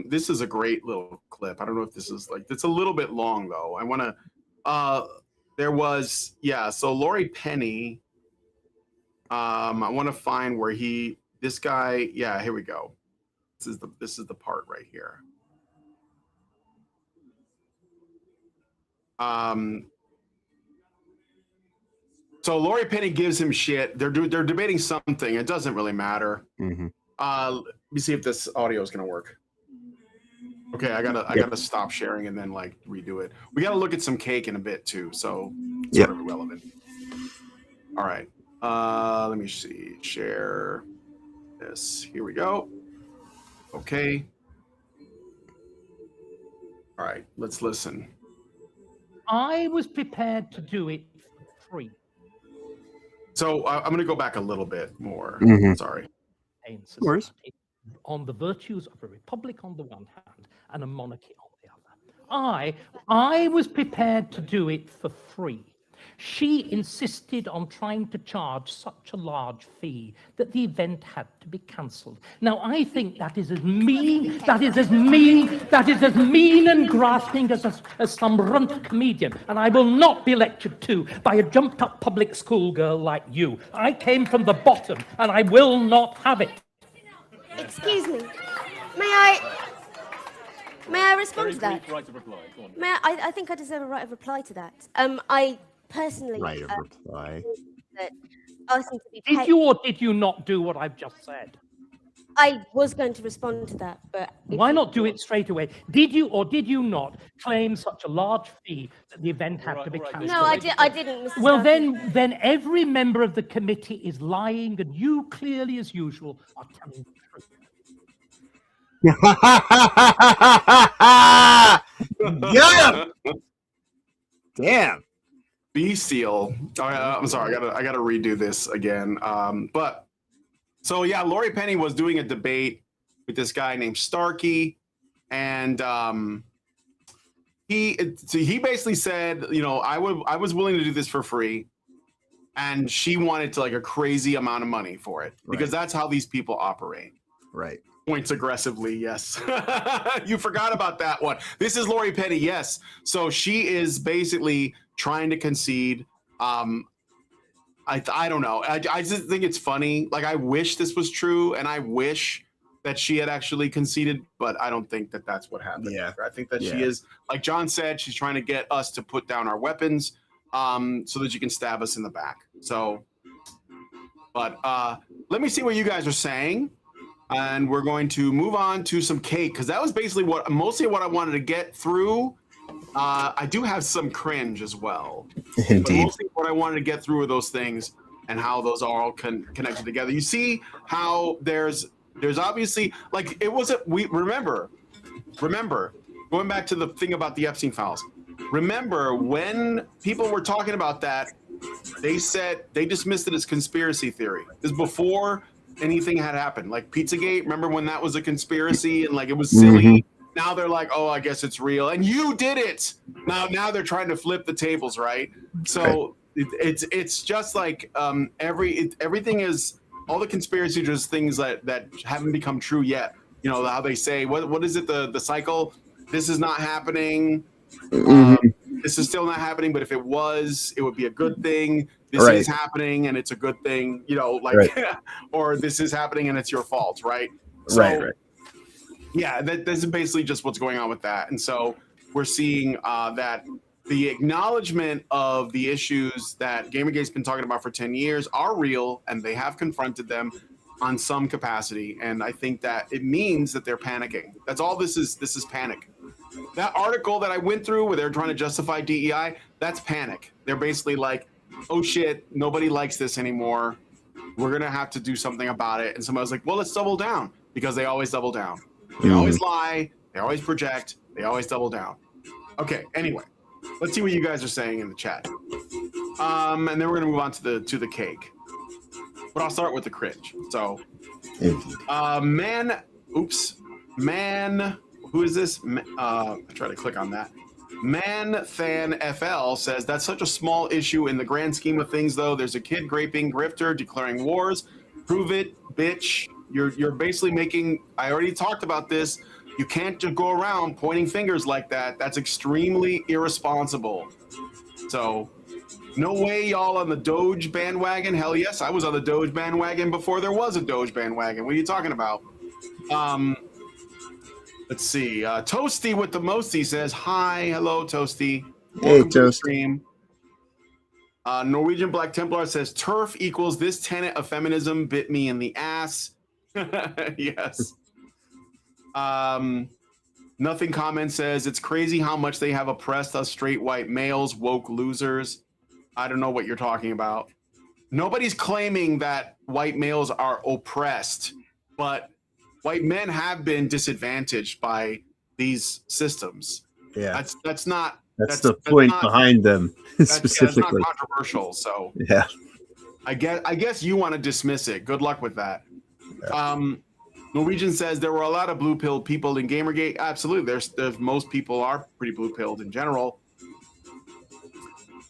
B: This is a great little clip. I don't know if this is like, it's a little bit long though. I want to there was so Lori Penny, I want to find where this guy, here we go. This is the part right here. So Lori Penny gives him shit. They're debating something. It doesn't really matter. Let me see if this audio is gonna work. Okay, I gotta stop sharing and then like redo it. We gotta look at some cake in a bit too, so it's sort of irrelevant. All right. Let me see. Share this. Here we go. Okay. All right, let's listen.
D: I was prepared to do it for free.
B: So I'm going to go back a little bit more. Sorry.
C: Of course.
D: On the virtues of a republic on the one hand and a monarchy on the other. I was prepared to do it for free. She insisted on trying to charge such a large fee that the event had to be cancelled. Now, I think that is as mean, that is as mean and grasping as some runt comedian, and I will not be lectured to by a jumped-up public school girl like you. I came from the bottom, and I will not have it.
E: Excuse me. May I respond to that?
F: Right of reply. Go on.
E: I think I deserve a right of reply to that. I personally
C: Right of reply.
E: that asking to be
D: Did
E: paid.
D: you or did you not do what I've just said?
E: I was going to respond to that, but
D: Why not do it straight away? Did you or did you not claim such a large fee that the event had to be cancelled?
E: No, I didn't. Mr.
D: Well,
E: Starkey.
D: then every member of the committee is lying, and you clearly, as usual, are telling the truth.
C: Yeah. Damn.
B: Bestial. I'm sorry, I gotta redo this again. But so yeah, Lori Penny was doing a debate with this guy named Starkey, and he basically said, you know, I was willing to do this for free, and she wanted to like a crazy amount of money for it because that's how these people operate.
C: Right.
B: Points aggressively, yes. You forgot about that one. This is Lori Penny, yes. So she is basically trying to concede. I don't know. I just think it's funny. Like, I wish this was true, and I wish that she had actually conceded, but I don't think that that's what happened.
C: Yeah.
B: I think that she is, like John said, she's trying to get us to put down our weapons so that you can stab us in the back. So, but let me see what you guys are saying. And we're going to move on to some cake, because that was basically mostly what I wanted to get through. I do have some cringe as well.
C: Indeed.
B: But mostly what I wanted to get through are those things and how those are all connected together. You see how there's obviously, like, it wasn't, we remember, going back to the thing about the Epstein files. Remember when people were talking about that, they said, they dismissed it as conspiracy theory. This is before anything had happened. Like Pizzagate, remember when that was a conspiracy and like it was silly?
C: Mm-hmm.
B: Now they're like, oh, I guess it's real, and you did it. Now they're trying to flip the tables, right? So it's just like everything is, all the conspiracies are just things that haven't become true yet. You know how they say, what is it, the cycle? This is not happening. This is still not happening, but if it was, it would be a good thing. This is happening and it's a good thing, you know, like, or this is happening and it's your fault, right? So,
C: Right.
B: Yeah, this is basically just what's going on with that. And so we're seeing that the acknowledgement of the issues that Gamergate's been talking about for 10 years are real, and they have confronted them on some capacity. And I think that it means that they're panicking. That's all this is. This is panic. That article that I went through where they're trying to justify DEI, that's panic. They're basically like, oh shit, nobody likes this anymore. We're going to have to do something about it. And somebody was like, well, let's double down, because they always double down. They always lie. They always project. They always double down. Okay, anyway, let's see what you guys are saying in the chat. And then we're going to move on to the cake. But I'll start with the cringe. So, man, who is this? I try to click on that. ManThanFL says, that's such a small issue in the grand scheme of things, though. There's a kid graping, grifter, declaring wars. Prove it, bitch. You're basically making, I already talked about this. You can't just go around pointing fingers like that. That's extremely irresponsible. So, no way y'all on the Doge bandwagon. Hell yes, I was on the Doge bandwagon before there was a Doge bandwagon. What are you talking about? Let's see. Toasty with the mosty says, hi. Hello, Toasty. Welcome to the stream. Norwegian Black Templar says, turf equals this tenet of feminism bit me in the ass. Yes. Nothing comment says, it's crazy how much they have oppressed us straight white males, woke losers. I don't know what you're talking about. Nobody's claiming that white males are oppressed, but white men have been disadvantaged by these systems.
C: Yeah.
B: That's not
C: the point behind them specifically.
B: That's not controversial. So
C: yeah.
B: I guess you want to dismiss it. Good luck with that. Yeah. Norwegian says there were a lot of blue-pilled people in Gamergate. Absolutely. There's most people are pretty blue-pilled in general.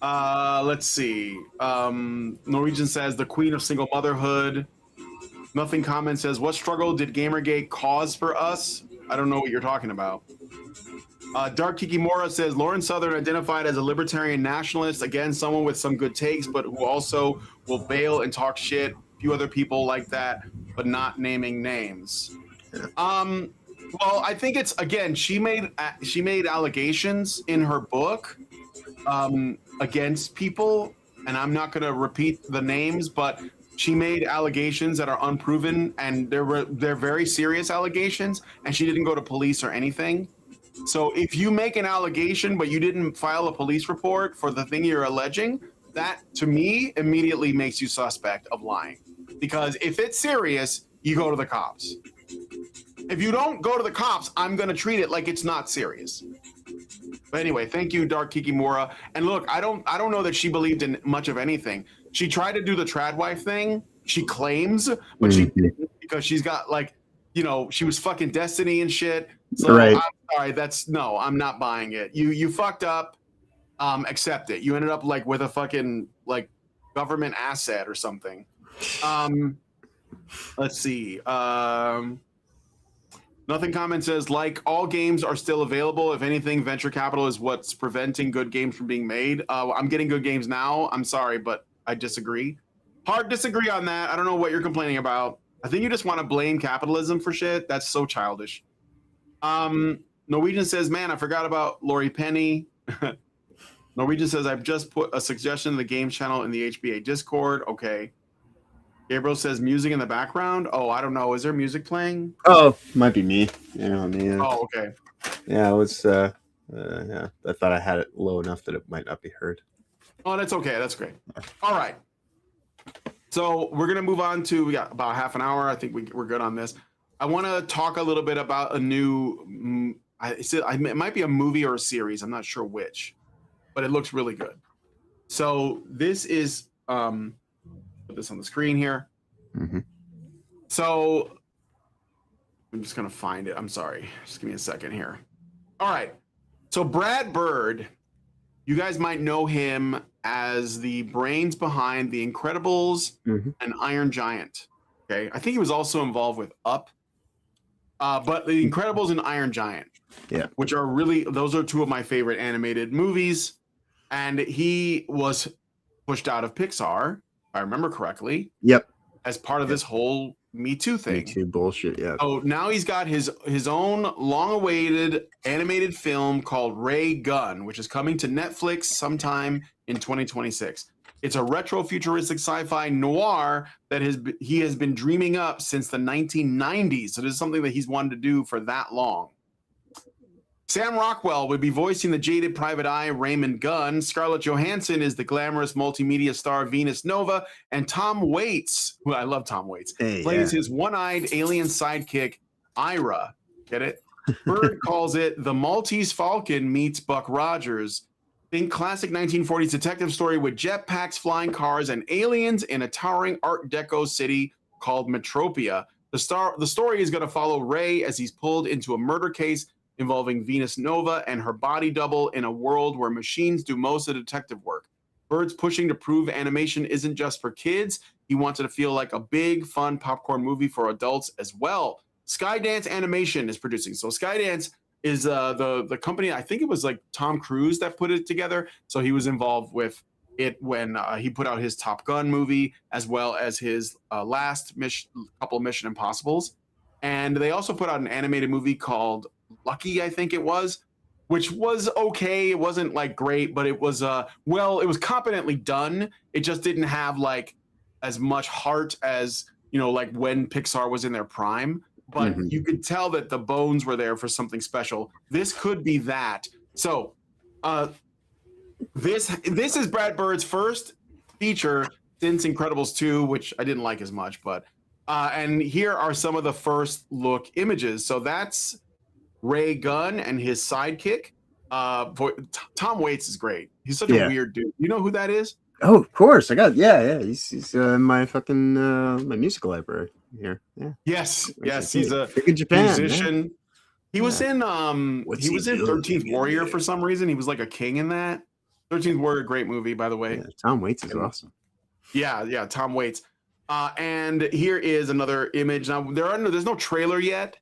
B: Let's see. Norwegian says the queen of single motherhood. Nothing comment says, what struggle did Gamergate cause for us? I don't know what you're talking about. Dark Kikimura says, Lauren Southern identified as a libertarian nationalist. Again, someone with some good takes, but who also will bail and talk shit. A few other people like that, but not naming names. Well, I think it's, again, she made allegations in her book against people, and I'm not going to repeat the names, but she made allegations that are unproven, and they're very serious allegations, and she didn't go to police or anything. So if you make an allegation, but you didn't file a police report for the thing you're alleging, that, to me, immediately makes you suspect of lying. Because if it's serious, you go to the cops. If you don't go to the cops, I'm going to treat it like it's not serious. But anyway, thank you, Dark Kikimura. And look, I don't know that she believed in much of anything. She tried to do the trad wife thing. She claims, but she didn't, because she's got, like, you know, she was fucking Destiny and shit. So
C: Right.
B: I'm sorry, I'm not buying it. You fucked up. Accept it. You ended up like with a fucking like government asset or something. Let's see. Nothing comment says, like, all games are still available. If anything, venture capital is what's preventing good games from being made. I'm getting good games now. I'm sorry, but I disagree. Hard disagree on that. I don't know what you're complaining about. I think you just want to blame capitalism for shit. That's so childish. Norwegian says, man, I forgot about Lori Penny. Norwegian says, I've just put a suggestion in the games channel in the HBA Discord. Okay. Gabriel says, music in the background. Oh, I don't know. Is there music playing?
C: Oh, might be me. Yeah, me.
B: Oh, okay.
C: Yeah, I was. Yeah, I thought I had it low enough that it might not be heard.
B: Oh, that's okay. That's great. All right. So we're gonna move on to, we got about half an hour. I think we're good on this. I want to talk a little bit about a new. It might be a movie or a series. I'm not sure which, but it looks really good. So this is. Put this on the screen here. So I'm just gonna find it. I'm sorry. Just give me a second here. All right. So Brad Bird, you guys might know him as the brains behind The Incredibles and Iron Giant. Okay. I think he was also involved with Up. But The Incredibles and Iron Giant, which are really, those are two of my favorite animated movies. And he was pushed out of Pixar, if I remember correctly. Yep. As part of this whole Me Too thing.
C: Me Too bullshit, yeah.
B: So now he's got his own long-awaited animated film called Ray Gun, which is coming to Netflix sometime in 2026. It's a retro-futuristic sci-fi noir that he has been dreaming up since the 1990s. So this is something that he's wanted to do for that long. Sam Rockwell would be voicing the jaded private eye Raymond Gunn. Scarlett Johansson is the glamorous multimedia star Venus Nova. And Tom Waits, who I love Tom Waits, plays his one-eyed alien sidekick, Ira. Get it? Bird calls it The Maltese Falcon meets Buck Rogers. Think classic 1940s detective story with jetpacks, flying cars, and aliens in a towering Art Deco city called Metropia. The story is going to follow Ray as he's pulled into a murder case involving Venus Nova and her body double in a world where machines do most of the detective work. Bird's pushing to prove animation isn't just for kids. He wants it to feel like a big, fun popcorn movie for adults as well. Skydance Animation is producing. So Skydance is the company, I think it was like Tom Cruise that put it together. So he was involved with it when he put out his Top Gun movie, as well as his last couple of Mission Impossibles. And they also put out an animated movie called Lucky, I think it was, which was okay. It wasn't like great, but it was it was competently done. It just didn't have like as much heart as, you know, like when Pixar was in their prime. But you could tell that the bones were there for something special. This could be that. So this is Brad Bird's first feature since Incredibles 2, which I didn't like as much, but and here are some of the first look images. So that's Ray Gunn and his sidekick. Tom Waits is great. He's such a weird dude. You know who that is?
C: Oh, of course. I got He's in my fucking my music library here. Yeah.
B: Yes. He's a
C: big in Japan,
B: musician.
C: Man.
B: He was in 13th Warrior for some reason. He was like a king in that. 13th Warrior, great movie, by the way.
C: Yeah, Tom Waits is awesome.
B: Yeah, Tom Waits. And here is another image. Now there's no trailer yet,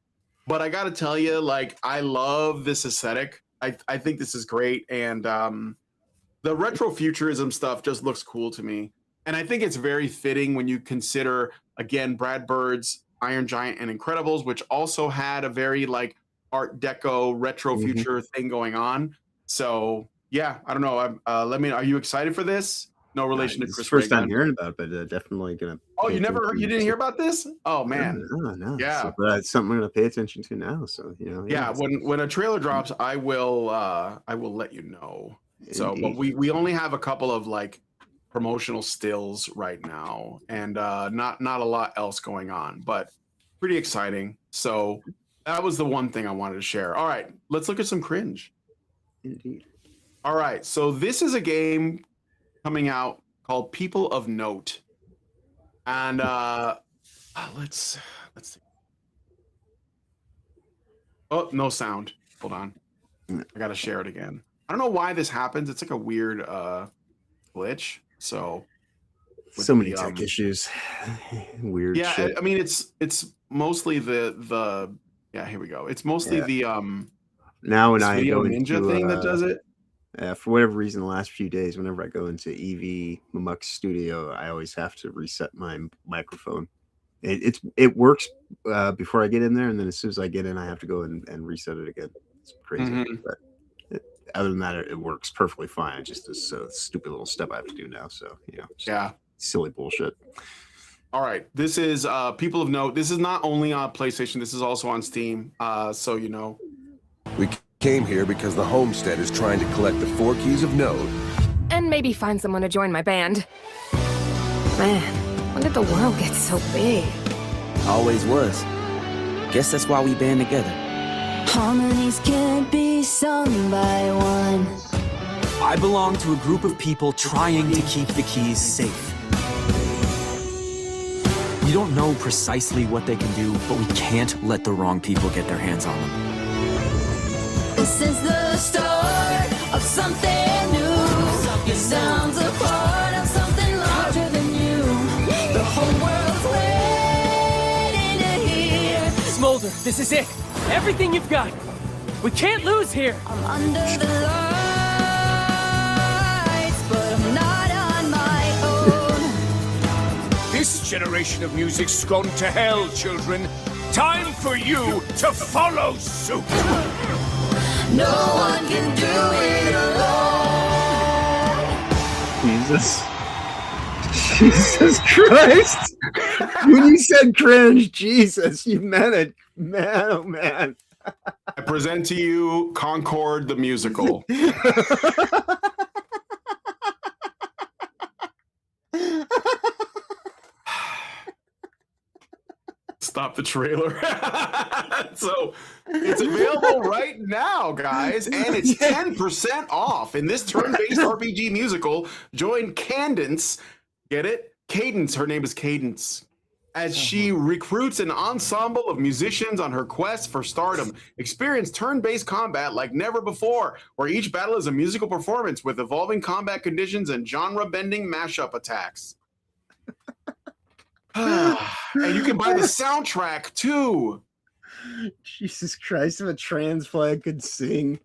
B: but I got to tell you, like, I love this aesthetic. I think this is great, and the retro futurism stuff just looks cool to me. And I think it's very fitting when you consider, again, Brad Bird's Iron Giant and Incredibles, which also had a very like Art Deco retro future thing going on. So yeah, I don't know. Are you excited for this? No relation to Chris.
C: First time hearing about it, but definitely gonna.
B: Oh, you didn't hear about this? Oh man,
C: no.
B: Yeah,
C: so, but it's something I'm gonna pay attention to now. So
B: Yeah, when a trailer drops, I will let you know. So, but we only have a couple of like promotional stills right now, and not a lot else going on, but pretty exciting. So that was the one thing I wanted to share. All right, let's look at some cringe.
C: Indeed.
B: All right, so this is a game coming out called People of Note, and let's see. Oh, no sound. Hold on, I gotta share it again. I don't know why this happens. It's like a weird glitch. So
C: many tech issues. Weird.
B: Yeah,
C: shit.
B: I mean it's mostly the yeah. Here we go. It's mostly the
C: now when I
B: video
C: go
B: ninja
C: into,
B: thing that does it.
C: For whatever reason, the last few days, whenever I go into EV Mamuk Studio, I always have to reset my microphone. It works before I get in there, and then as soon as I get in, I have to go and reset it again. It's crazy, but other than that, it works perfectly fine. It's just this stupid little step I have to do now. So
B: yeah,
C: silly bullshit.
B: All right, this is People of Note. This is not only on PlayStation. This is also on Steam. So you know,
F: we came here because the homestead is trying to collect the 4 keys of Node.
G: And maybe find someone to join my band. Man, when did the world get so big?
H: Always was. Guess that's why we band together.
I: Harmonies can't be sung by one.
J: I belong to a group of people trying to keep the keys safe. We don't know precisely what they can do, but we can't let the wrong people get their hands on them.
I: This is the start of something new. Your sounds are part of something larger than you. The whole world's waiting to hear.
K: Smolder, this is it. Everything you've got. We can't lose here.
I: I'm under the lights, but I'm not on my own.
L: This generation of music's gone to hell, children. Time for you to follow suit.
I: No one can do it alone.
C: Jesus Christ. When you said cringe, Jesus, you meant it. Man, oh man.
B: I present to you Concord the musical. Stop the trailer. So it's available right now, guys, and it's 10% off. In this turn-based RPG musical, join Cadence. Get it? Cadence. Her name is Cadence. As she recruits an ensemble of musicians on her quest for stardom. Experience turn-based combat like never before, where each battle is a musical performance with evolving combat conditions and genre-bending mashup attacks. And you can buy the soundtrack too.
C: Jesus Christ, if a trans flag could sing.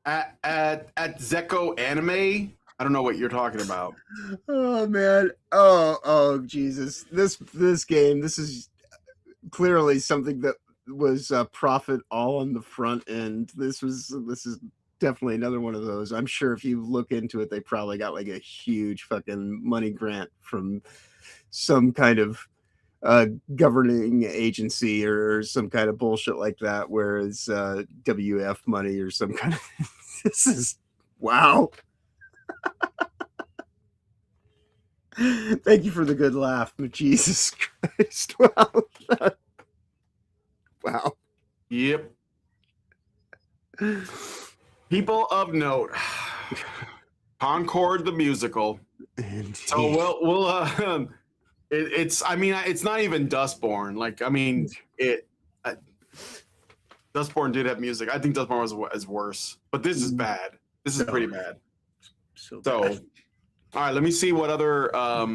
B: At Zeko Anime, I don't know what you're talking about.
C: Oh man. Oh Jesus. This game, this is clearly something that was profit all on the front end. This is definitely another one of those. I'm sure if you look into it, they probably got like a huge fucking money grant from some kind of governing agency or some kind of bullshit like that, whereas WF money or some kind of this is wow. Thank you for the good laugh, but Jesus Christ. Wow. Wow.
B: Yep. People of Note. Concord the musical.
C: Indeed.
B: So we'll it's I mean, it's not even Dustborn. Like, I mean, Dustborn did have music. I think Dustborn is worse, but this is bad. This is pretty bad.
C: So
B: all right, let me see what other. I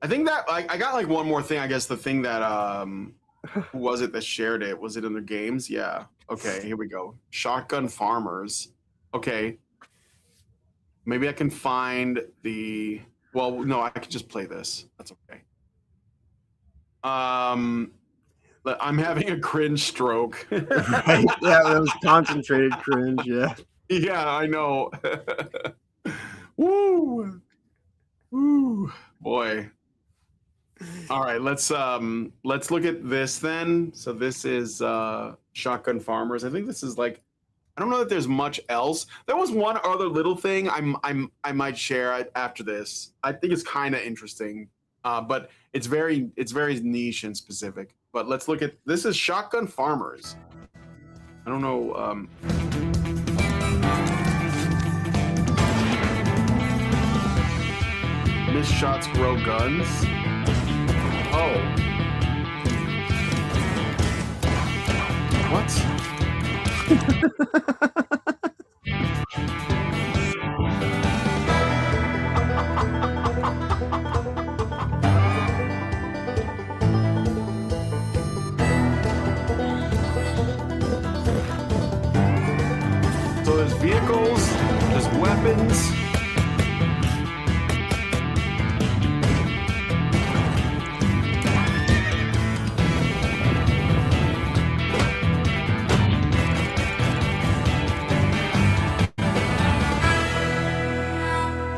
B: think that I got like one more thing. I guess the thing that who was it that shared it? Was it in the games? Yeah. Okay, here we go. Shotgun Farmers. Okay. Maybe I can find the. Well, no, I could just play this. That's okay. I'm having a cringe stroke.
C: Right? Yeah, that was concentrated cringe. Yeah.
B: Yeah, I know. Woo, woo, boy. All right, let's look at this then. So this is Shotgun Farmers. I think this is like, I don't know that there's much else. There was one other little thing I might share after this. I think it's kind of interesting, but it's very niche and specific. But let's look at this. Is Shotgun Farmers. I don't know. Miss shots grow guns. Oh. What? So there's vehicles, there's weapons.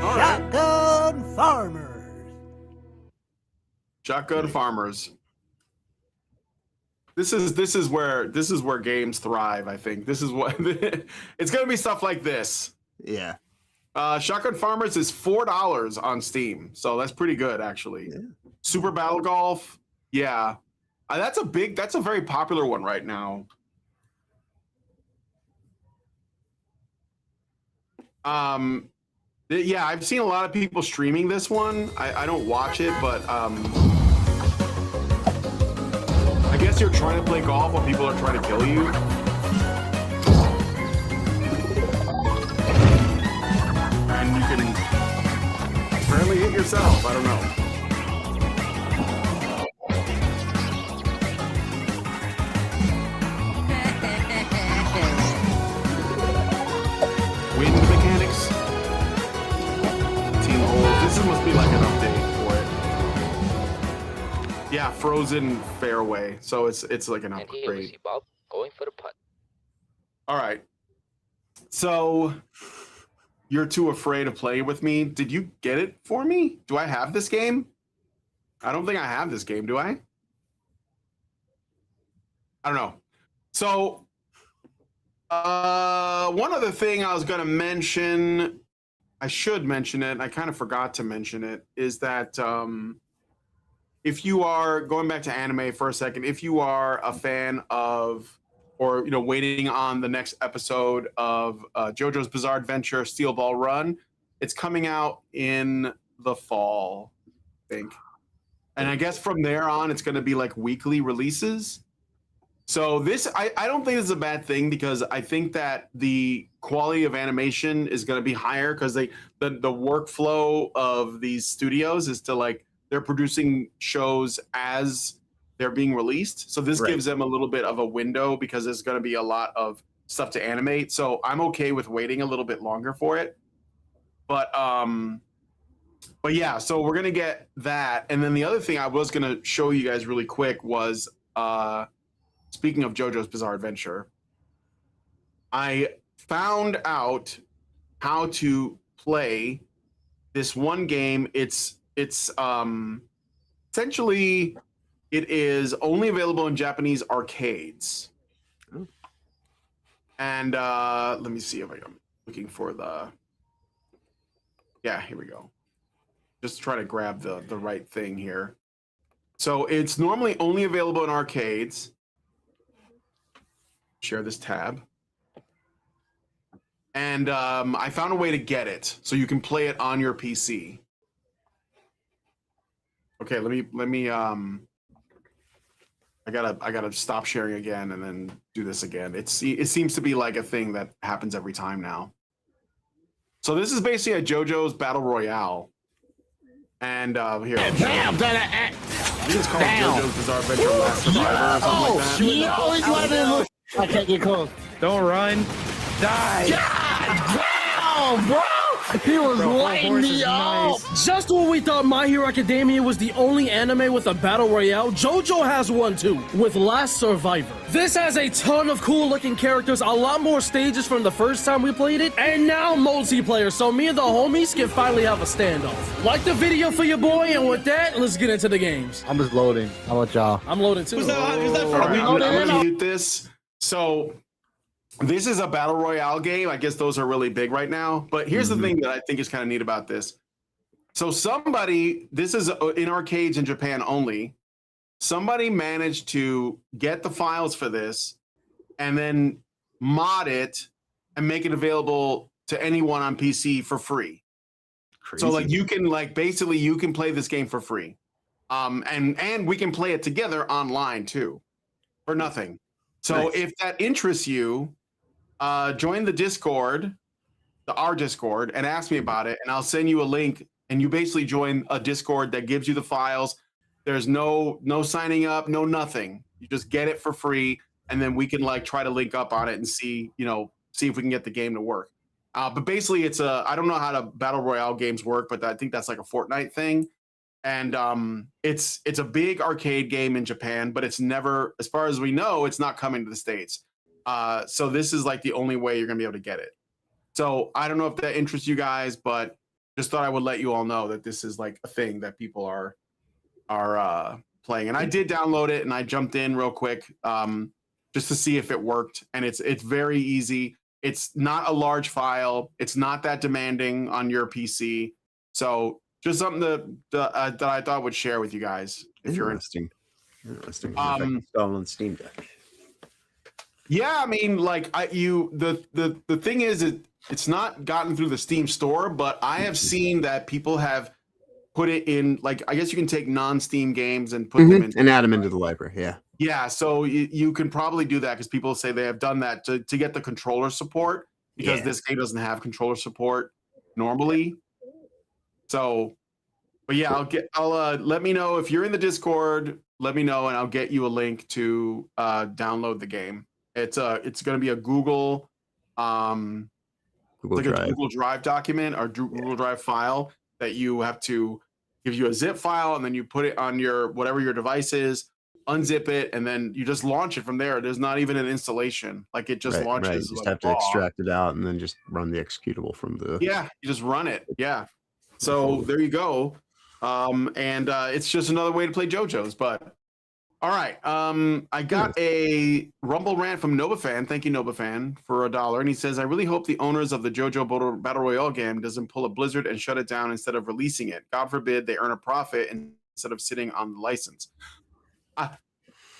M: Shotgun Farmers.
B: Shotgun Farmers. This is where games thrive. I think this is what it's gonna be, stuff like this.
C: Yeah.
B: Shotgun Farmers is $4 on Steam, so that's pretty good actually. Yeah. Super Battle Golf, yeah, that's a very popular one right now. Yeah, I've seen a lot of people streaming this one. I don't watch it, but I guess you're trying to play golf while people are trying to kill you. And you can apparently hit yourself. I don't know. Wind mechanics. Team hold. This must be like an update for it. Yeah, frozen fairway. So it's like an upgrade. And here we see Bob going for the putt. All right. So you're too afraid of playing with me. Did you get it for me? Do I have this game? I don't think I have this game. Do I? I don't know. So one other thing I was going to mention, I should mention it, I kind of forgot to mention it, is that if you are, going back to anime for a second, if you are a fan of, or waiting on the next episode of JoJo's Bizarre Adventure Steel Ball Run, it's coming out in the fall, I think. And I guess from there on, it's going to be like weekly releases. So this, I don't think this is a bad thing, because I think that the quality of animation is going to be higher, because the workflow of these studios is to, like, they're producing shows as they're being released. So this gives them a little bit of a window, because there's going to be a lot of stuff to animate. So I'm okay with waiting a little bit longer for it. But yeah, so we're going to get that. And then the other thing I was going to show you guys really quick was, speaking of JoJo's Bizarre Adventure, I found out how to play this one game. It's essentially, it is only available in Japanese arcades. And let me see if I'm looking for the. Yeah, here we go. Just try to grab the right thing here. So it's normally only available in arcades. Share this tab. And I found a way to get it so you can play it on your PC. Okay, let me I I gotta stop sharing again and then do this again. It seems to be like a thing that happens every time now. So this is basically a JoJo's Battle Royale. And here. I think it's called JoJo's Bizarre Adventure Last Survivor or something like that.
N: I can't get close. Don't run. Die. God damn, bro! He was lighting me up! Nice. Just when we thought My Hero Academia was the only anime with a battle royale, JoJo has one too, with Last Survivor. This has a ton of cool looking characters, a lot more stages from the first time we played it, and now multiplayer, so me and the homies can finally have a standoff. Like the video for your boy, and with that, let's get into the games.
O: I'm just loading. How about y'all?
N: I'm loading too.
B: Who's that for? I'm gonna mute this. So this is a battle royale game. I guess those are really big right now. But here's the thing that I think is kind of neat about this. So this is in arcades in Japan only. Somebody managed to get the files for this and then mod it and make it available to anyone on PC for free. Crazy. So like you can basically you can play this game for free. And we can play it together online too for nothing. So if that interests you, join the Discord, our Discord, and ask me about it, and I'll send you a link. And you basically join a Discord that gives you the files. There's no signing up, no nothing. You just get it for free, and then we can try to link up on it and see if we can get the game to work. But basically, I don't know how the battle royale games work, but I think that's like a Fortnite thing. And it's a big arcade game in Japan, but it's never, as far as we know, it's not coming to the States. So this is like the only way you're gonna be able to get it. So I don't know if that interests you guys, but just thought I would let you all know that this is like a thing that people are playing. And I did download it and I jumped in real quick just to see if it worked. And it's very easy. It's not a large file. It's not that demanding on your PC. So just something that I thought would share with you guys if you're interested.
C: Interesting. Install on Steam Deck.
B: Yeah, I mean, the thing is, it's not gotten through the Steam store, but I have seen that people have put it in, I guess you can take non-Steam games and put them in
C: and add them into the library. Yeah.
B: Yeah, so you can probably do that because people say they have done that to get the controller support because this game doesn't have controller support normally. So, but yeah, I'll let me know if you're in the Discord. Let me know, and I'll get you a link to download the game. It's going to be a Google Drive document or Google Drive file that you have to give you a zip file, and then you put it on your whatever your device is, unzip it, and then you just launch it from there. There's not even an installation; it just launches.
C: Right. You just have to extract it out and then just run the executable from the.
B: Yeah, you just run it. Yeah. So there you go. And it's just another way to play JoJo's. But all right, I got a Rumble rant from NovaFan. Thank you, NovaFan, for $1. And he says, I really hope the owners of the JoJo Battle Royale game doesn't pull a Blizzard and shut it down instead of releasing it. God forbid they earn a profit instead of sitting on the license.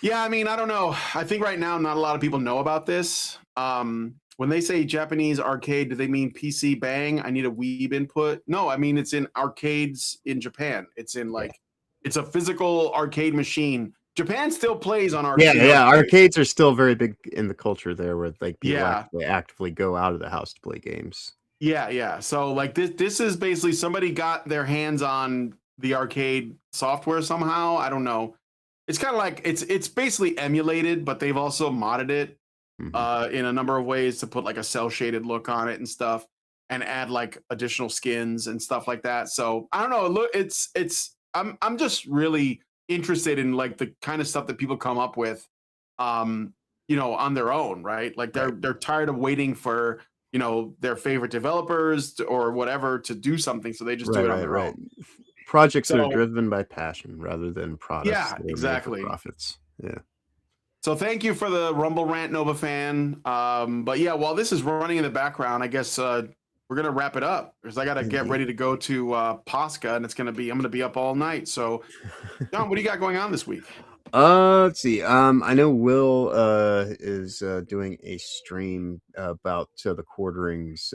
B: Yeah, I mean, I don't know. I think right now not a lot of people know about this. When they say Japanese arcade, do they mean PC bang? I need a weeb input. No, I mean, it's in arcades in Japan. It's in it's a physical arcade machine. Japan still plays on arcades.
C: Yeah. Arcades are still very big in the culture there where people actually actively go out of the house to play games.
B: Yeah. So this is basically somebody got their hands on the arcade software somehow. I don't know. It's kind of like it's basically emulated, but they've also modded it in a number of ways to put a cell shaded look on it and stuff, and add additional skins and stuff like that. So I don't know. Look, I'm just really interested in the kind of stuff that people come up with, on their own, right? They're tired of waiting for their favorite developers or whatever to do something, so they just do it on their own.
C: Projects that are driven by passion rather than products.
B: Yeah, exactly.
C: Profits. Yeah.
B: So thank you for the Rumble rant, NovaFan. But yeah, while this is running in the background, I guess we're gonna wrap it up because I gotta get ready to go to Posca, and I'm gonna be up all night. So, John, what do you got going on this week?
C: Let's see. I know Will is doing a stream about the quarterings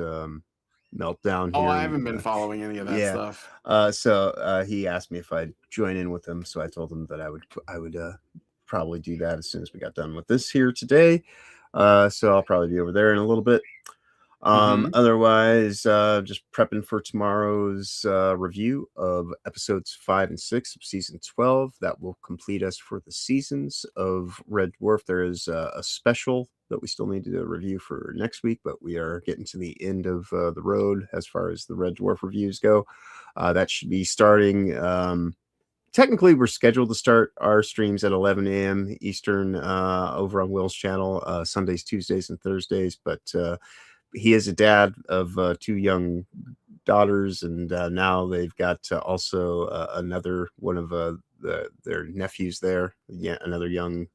C: meltdown.
B: Oh,
C: here
B: I haven't been following any of that stuff.
C: So he asked me if I'd join in with him, so I told him that I would probably do that as soon as we got done with this here today. So I'll probably be over there in a little bit. Otherwise, just prepping for tomorrow's review of episodes 5 and 6 of season 12. That will complete us for the seasons of Red Dwarf. There is a special that we still need to do a review for next week, but we are getting to the end of the road as far as the Red Dwarf reviews go. That should be starting. Technically, we're scheduled to start our streams at 11 a.m. Eastern over on Will's channel, Sundays, Tuesdays, and Thursdays. But he is a dad of 2 young daughters, and now they've got also another one of their nephews there, another young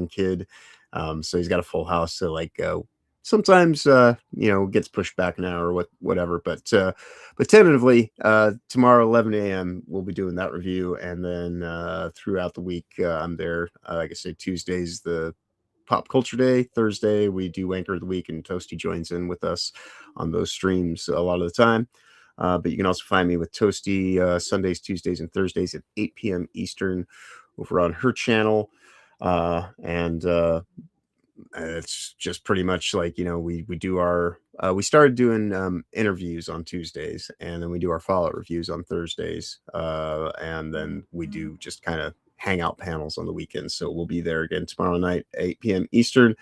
C: kid. So he's got a full house. So like sometimes gets pushed back an hour or whatever. But tentatively tomorrow 11 a.m. we'll be doing that review, and then throughout the week I'm there. Like I said, Tuesday's the Pop Culture Day. Thursday we do Anchor of the Week, and Toasty joins in with us on those streams a lot of the time. But you can also find me with Toasty Sundays, Tuesdays, and Thursdays at 8 p.m. Eastern over on her channel. It's just pretty much like, we do our we started doing interviews on Tuesdays, and then we do our Fallout reviews on Thursdays, and then we do just kind of hangout panels on the weekends. So we'll be there again tomorrow night, 8 p.m. Eastern.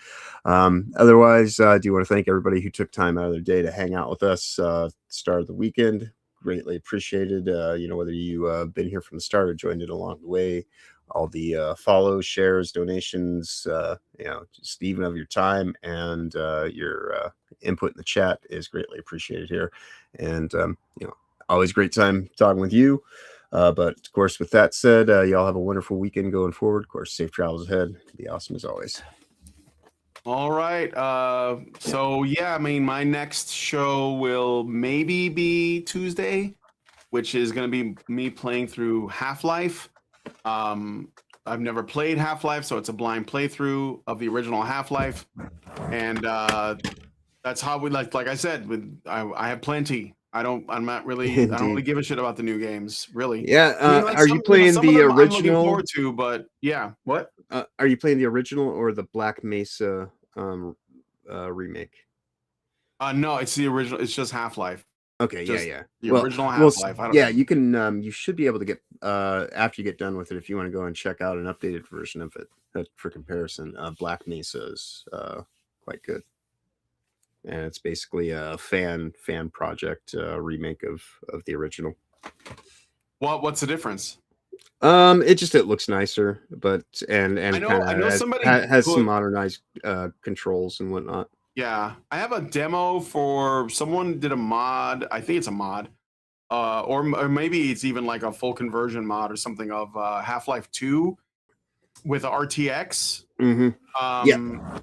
C: Otherwise, I do want to thank everybody who took time out of their day to hang out with us start of the weekend. Greatly appreciated. Whether you been here from the start or joined it along the way, all the follows, shares, donations, just even of your time and your input in the chat is greatly appreciated here. And always great time talking with you. But of course, with that said, y'all have a wonderful weekend going forward. Of course, safe travels ahead. Be awesome as always.
B: All right. So yeah, I mean, my next show will maybe be Tuesday, which is going to be me playing through Half-Life. I've never played Half-Life, so it's a blind playthrough of the original Half-Life, and that's how we like I said, I have plenty. I don't really give a shit about the new games, really.
C: Yeah.
B: I mean,
C: are you playing the original?
B: I'm looking forward to, but yeah. What?
C: Are you playing the original or the Black Mesa remake?
B: No, it's the original. It's just Half-Life.
C: Okay,
B: Just
C: yeah.
B: The original Half-Life.
C: You can. You should be able to get after you get done with it, if you want to go and check out an updated version of it for comparison. Black Mesa is quite good, and it's basically a fan project remake of the original.
B: What's the difference?
C: It looks nicer, but and
B: I know somebody
C: has some modernized controls and whatnot.
B: Yeah, I have a demo for someone did a mod. I think it's a mod, or maybe it's even like a full conversion mod or something of Half-Life 2 with a RTX.
C: Yeah.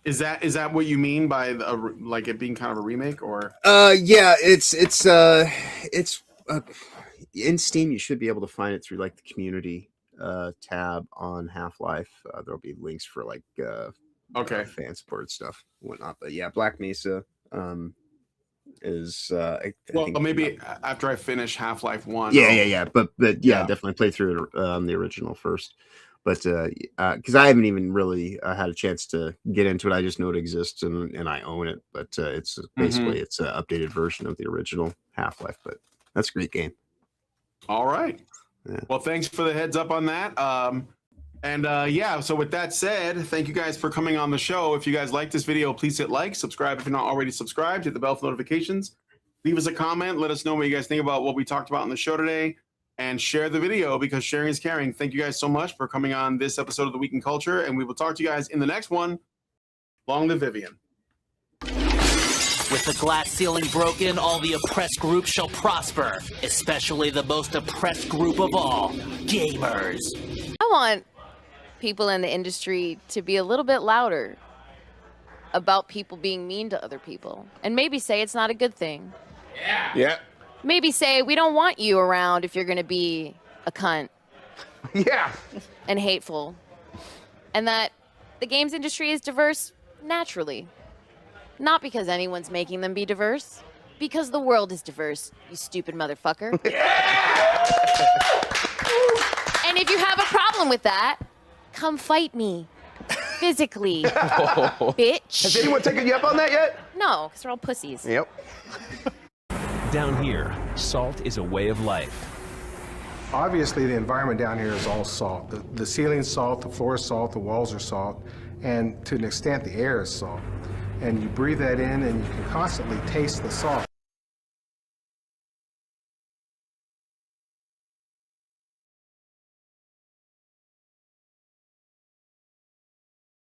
B: Is that what you mean by like it being kind of a remake, or?
C: Yeah, it's in Steam. You should be able to find it through like the community tab on Half-Life. There'll be links for like fan support stuff and whatnot. But yeah, Black Mesa is
B: maybe after I finish Half-Life 1.
C: Yeah. But definitely play through the original first. But because I haven't even really had a chance to get into it, I just know it exists and I own it. But it's basically it's an updated version of the original Half-Life. But that's a great game.
B: All right.
C: Yeah.
B: Well, thanks for the heads up on that. So with that said, thank you guys for coming on the show. If you guys like this video, please hit like, subscribe if you're not already subscribed, hit the bell for notifications, leave us a comment, let us know what you guys think about what we talked about on the show today, and share the video because sharing is caring. Thank you guys so much for coming on this episode of The Week in Culture, and we will talk to you guys in the next one. Long live Vivian.
O: With the glass ceiling broken, all the oppressed groups shall prosper, especially the most oppressed group of all, gamers.
P: I want people in the industry to be a little bit louder about people being mean to other people, and maybe say it's not a good thing.
C: Yeah.
P: Maybe say we don't want you around if you're going to be a cunt.
C: Yeah.
P: And hateful. And that the games industry is diverse naturally. Not because anyone's making them be diverse. Because the world is diverse, you stupid motherfucker. And if you have a problem with that, come fight me. Physically. Bitch.
Q: Has anyone taken you up on that yet?
P: No, because they're all pussies.
Q: Yep.
R: Down here, salt is a way of life.
S: Obviously, the environment down here is all salt. The ceiling's salt, the floor is salt, the walls are salt, and to an extent, the air is salt. And you breathe that in, and you can constantly taste the salt.